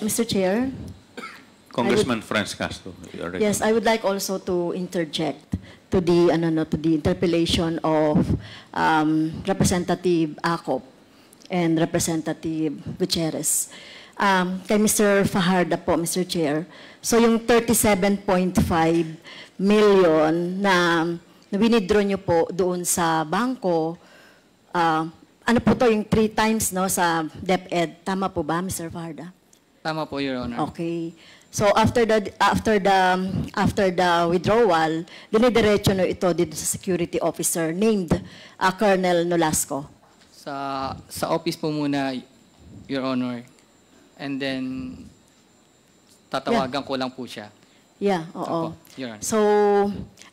Mr. Chair, Congressman Franz Castro. yes, I would like also to interject to the interpellation of Representative Acop and Representative Gutierrez. Kay Mr. Fajarda po, Mr. Chair. So yung 37.5 million na winidraw nyo po doon sa bangko, ano po to, yung 3 times no, sa DepEd. Tama po ba, Mr. Fajarda? Tama po, Your Honor. Okay. So after the withdrawal, dinidiretso no ito dito sa security officer named Colonel Nolasco. Sa office po muna, Your Honor. And then, tatawagan ko lang po siya. Yeah, oo. Opo, Your Honor. So,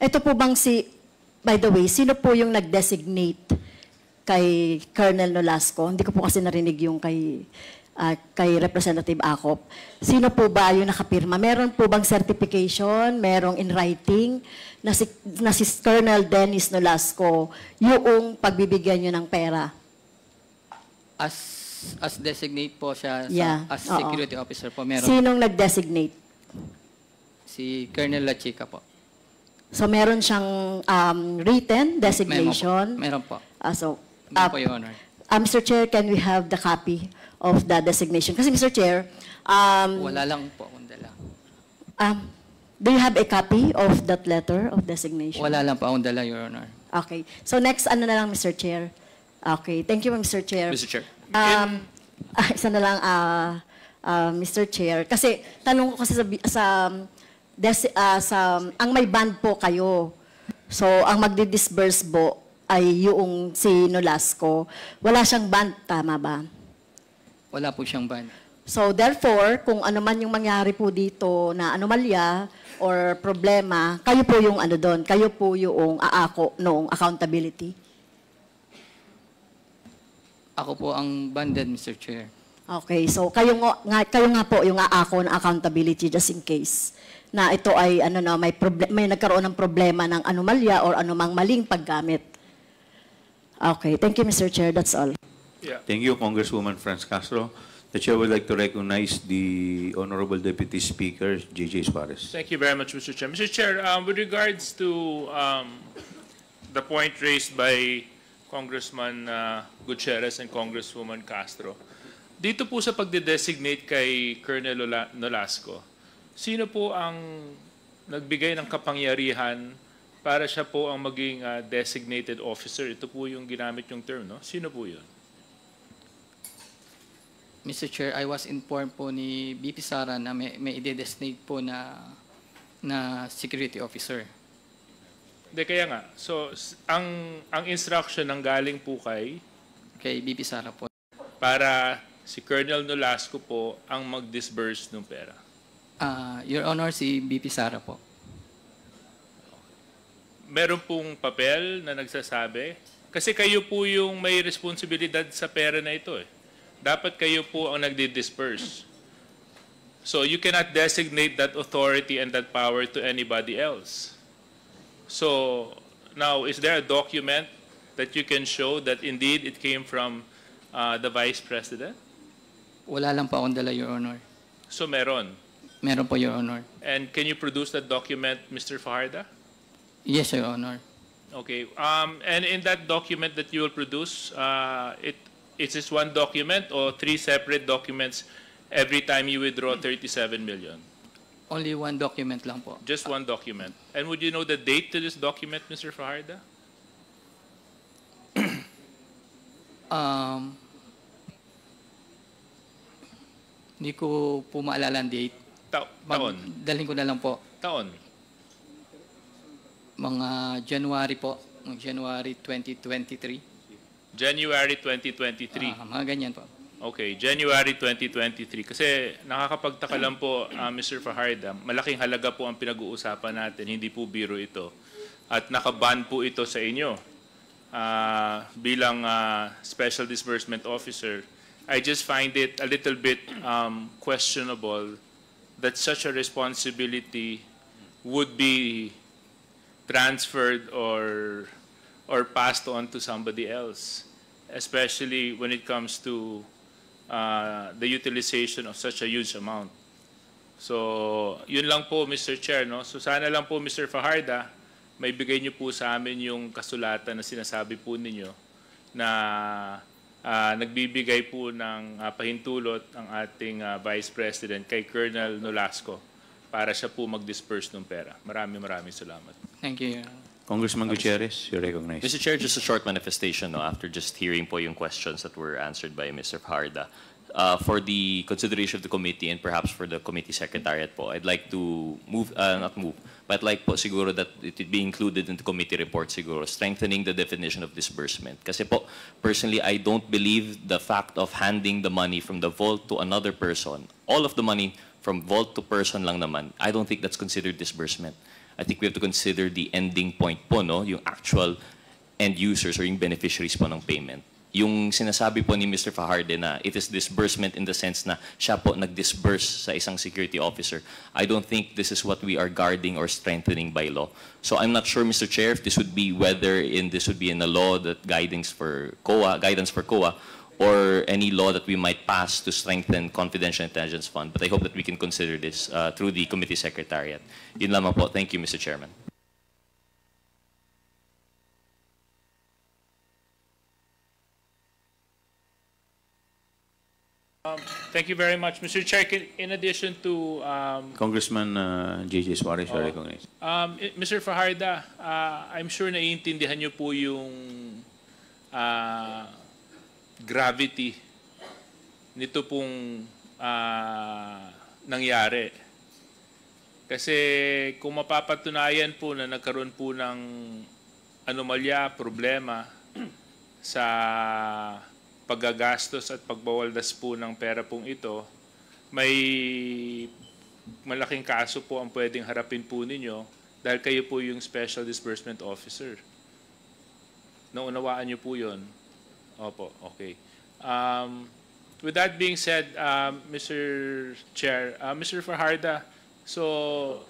ito po bang by the way, sino po yung nag-designate kay Colonel Nolasco? Hindi ko po kasi narinig yung kay Representative Acop. Sino po ba yung nakapirma? Meron po bang certification? Merong in writing na si Colonel Dennis Nolasco yung pagbibigyan nyo ng pera? As designate po siya as oo. security officer po. Meron Sinong nag-designate? si Colonel La Chica po. So meron siyang written designation? Meron po. Meron Po, Your Honor. Mr. Chair, can we have the copy of the designation? Kasi Mr. Chair, Wala lang po akong dala. do you have a copy of that letter of designation? Wala lang po akong dala, Your Honor. Okay. So next, ano na lang, Mr. Chair? Okay. Thank you, Mr. Chair. Mr. Chair. Isa na lang, Mr. Chair. Kasi, tanong ko kasi ang may band po kayo. So, ang magdi-disburse po ay yung si Nolasco. Wala siyang band, tama ba? Wala po siyang ban. So, therefore, kung ano man yung mangyari po dito na anomalya or problema, kayo po yung ano doon, kayo po yung aako noong accountability. Ako po ang banded, Mr. Chair. Okay, so kayo nga po yung aako ng accountability just in case na ito ay may nagkaroon ng problema ng anomalya or anumang maling paggamit. Okay, thank you, Mr. Chair. That's all. Yeah. Thank you, Congresswoman Franz Castro. The Chair would like to recognize the Honorable Deputy Speaker, J.J. Suarez. Thank you very much, Mr. Chair. Mr. Chair, with regards to the point raised by Congressman Gutierrez and Congresswoman Castro, dito po sa pagde-designate kay Colonel Nolasco, sino po ang nagbigay ng kapangyarihan para siya po ang maging designated officer? Ito po yung ginamit yung term, no? Sino po yun? Mr. Chair, I was informed po ni BP Sara na may ide-designate po na security officer. Hindi, kaya nga. So, ang instruction ng galing po kay BP Sara po. para si Colonel Nolasco po ang mag-disburse ng pera. Your Honor, si BP Sara po. Meron pong papel na nagsasabi, kasi kayo po yung may responsibilidad sa pera na ito eh. Dapat kayo po ang nagdi-disperse. So you cannot designate that authority and that power to anybody else. So now, is there a document that you can show that indeed it came from the Vice President? Wala lang po akong dala, Your Honor. So meron. Meron po, Your Honor. And can you produce that document, Mr. Fajarda? Yes, Your Honor. Okay. And in that document that you will produce, is this one document or 3 separate documents every time you withdraw 37 million? Only one document lang po. Just one document. And would you know the date to this document, Mr. Fajarda? Hindi ko po maalala ang date. Taon. Dalhin ko na lang po. Taon. Mga January po. January 2023. January 2023. Mga ganyan po. Okay, January 2023. Kasi nakakapagtaka lang po, Mr. Fajarda, malaking halaga po ang pinag-uusapan natin, hindi po biro ito. At nakaban po ito sa inyo. Bilang Special Disbursement Officer, I just find it a little bit questionable that such a responsibility would be transferred or passed on to somebody else, especially when it comes to the utilization of such a huge amount. So, yun lang po, Mr. Chair. No? So, sana lang po, Mr. Fajarda, may bigay niyo po sa amin yung kasulatan na sinasabi po ninyo na nagbibigay po ng pahintulot ang ating Vice President kay Colonel Nolasco para siya po mag-disperse ng pera. Maraming salamat. Thank you. Congressman Gutierrez, you're recognized. Mr. Chair, just a short manifestation after just hearing po yung questions that were answered by Mr. Fajarda. For the consideration of the committee and perhaps for the committee secretariat po, I'd like to but I'd like po siguro that it be included in the committee report siguro, strengthening the definition of disbursement. Kasi po, personally, I don't believe the fact of handing the money from the vault to another person, all of the money from vault to person lang naman, I don't think that's considered disbursement. I think we have to consider the ending point po, no? Yung actual end users or yung beneficiaries po ng payment. Yung sinasabi po ni Mr. Fajardo na it is disbursement in the sense na siya po nag-disburse sa isang security officer, I don't think this is what we are guarding or strengthening by law. So I'm not sure, Mr. Chair, if this would be this would be in a law that guidance for COA, or any law that we might pass to strengthen confidential intelligence fund. But I hope that we can consider this through the committee secretariat. Yun lamang po. Thank you, Mr. Chairman. Thank you very much, Mr. Chair. In addition to Congressman J.J. Suarez, you're recognized. Mr. Fajarda, I'm sure naiintindihan niyo po yung gravity nito pong nangyari. Kasi kung mapapatunayan po na nagkaroon po ng anomalya, problema sa paggagastos at pagbawaldas po ng pera pong ito, may malaking kaso po ang pwedeng harapin po ninyo dahil kayo po yung Special Disbursement Officer. Naunawaan niyo po yun? Opo, okay. With that being said, Mr. Chair, Mr. Fajarda, so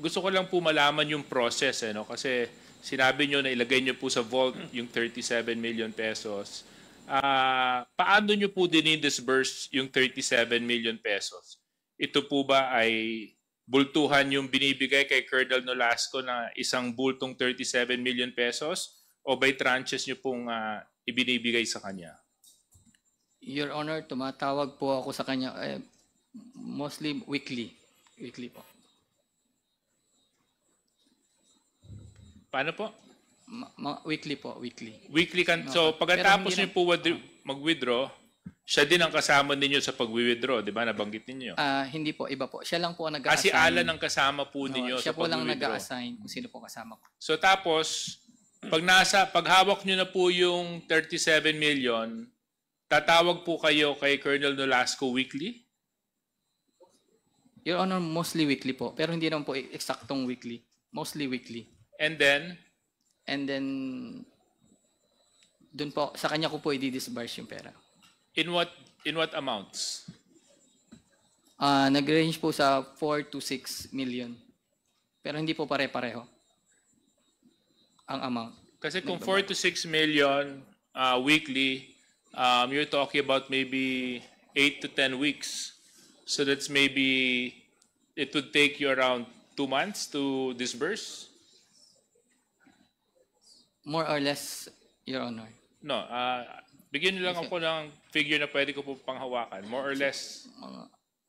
gusto ko lang po malaman yung process, no? Kasi sinabi nyo na ilagay nyo po sa vault yung 37 million pesos. paano nyo po dinidisburse yung 37 million pesos? Ito po ba ay bultuhan yung binibigay kay Colonel Nolasco na isang bultong 37 million pesos o by tranches nyo pong ibinibigay sa kanya? Your Honor, tumatawag po ako sa kanya mostly weekly. Weekly po. Paano po? Weekly po, weekly. Weekly kan. No, So pagkatapos pero niyo po mag-withdraw, siya din ang kasama ninyo sa pag-withdraw, di ba? Nabanggit ninyo. Hindi po, iba po. Siya lang po ang Kasi nag-a-assign. Alan ang kasama po ninyo Siya sa po lang pag-withdraw. nag-a-assign kung sino po kasama ko. So tapos, pag hawak nyo na po yung 37 million, tatawag po kayo kay Colonel Nolasco weekly? Your Honor, mostly weekly po. Pero hindi naman po eksaktong weekly. Mostly weekly. And then, dun po, sa kanya ko po i-disburse yung pera. in what amounts? Nag-range po sa 4 to 6 million. Pero hindi po pare-pareho ang amount. Kasi kung 4 to 6 million weekly, you're talking about maybe 8 to 10 weeks. So that's maybe, it would take you around 2 months to disburse? More or less, Your Honor. No, bigyan niyo lang ako ng figure na pwede ko po panghawakan. More or less,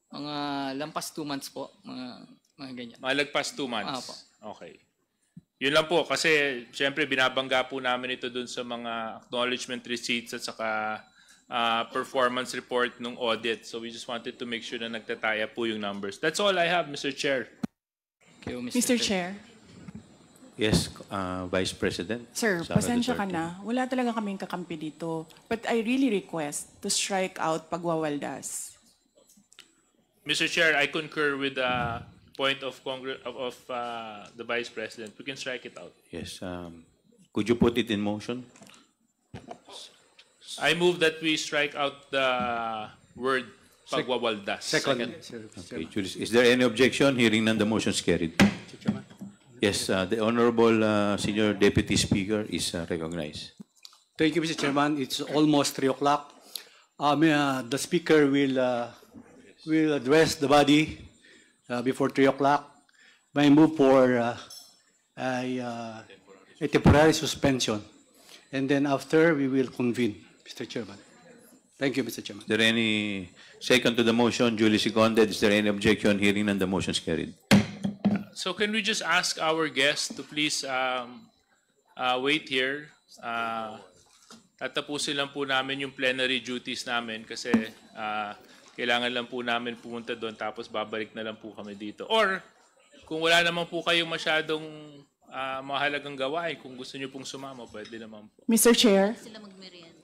Mga lampas 2 months po. Mga ganyan. malagpas 2 months. Apo. Okay. Yun lang po, kasi siyempre binabangga po namin ito dun sa mga acknowledgement receipts at saka performance report ng audit. So we just wanted to make sure na nagtataya po yung numbers. That's all I have, Mr. Chair. Thank you, Mr. Chair. Yes, Vice President. Sir, Sara pasensya ka Duterte. na. Wala talaga kaming kakampi dito. But I really request to strike out pagwawaldas. Mr. Chair, I concur with the point of the Vice President. We can strike it out. Yes. Could you put it in motion? I move that we strike out the word pagwawaldas. Second. Okay, Julius, is there any objection? Hearing none, the motion is carried. Yes, the Honorable Senior Deputy Speaker is recognized. Thank you, Mr. Chairman. It's almost 3 o'clock. The Speaker will address the body before 3 o'clock. May move for a temporary suspension. And then after, we will convene, Mr. Chairman. Thank you, Mr. Chairman. Is there any second to the motion? Duly seconded. Is there any objection? Hearing none, the motion is carried. So can we just ask our guests to please wait here? Tatapusin lang po namin yung plenary duties namin kasi kailangan lang po namin pumunta doon tapos babalik na lang po kami dito. Or kung wala naman po kayong masyadong mahalagang gawain, kung gusto niyo pong sumama, pwede naman po. Mr. Chair,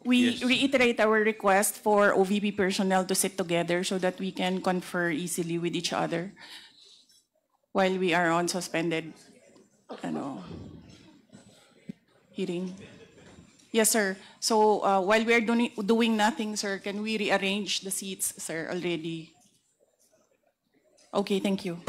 we Yes. reiterate our request for OVP personnel to sit together so that we can confer easily with each other while we are on suspended hearing. Yes, sir. So while we are doing nothing, sir, can we rearrange the seats, sir, already? Okay, thank you.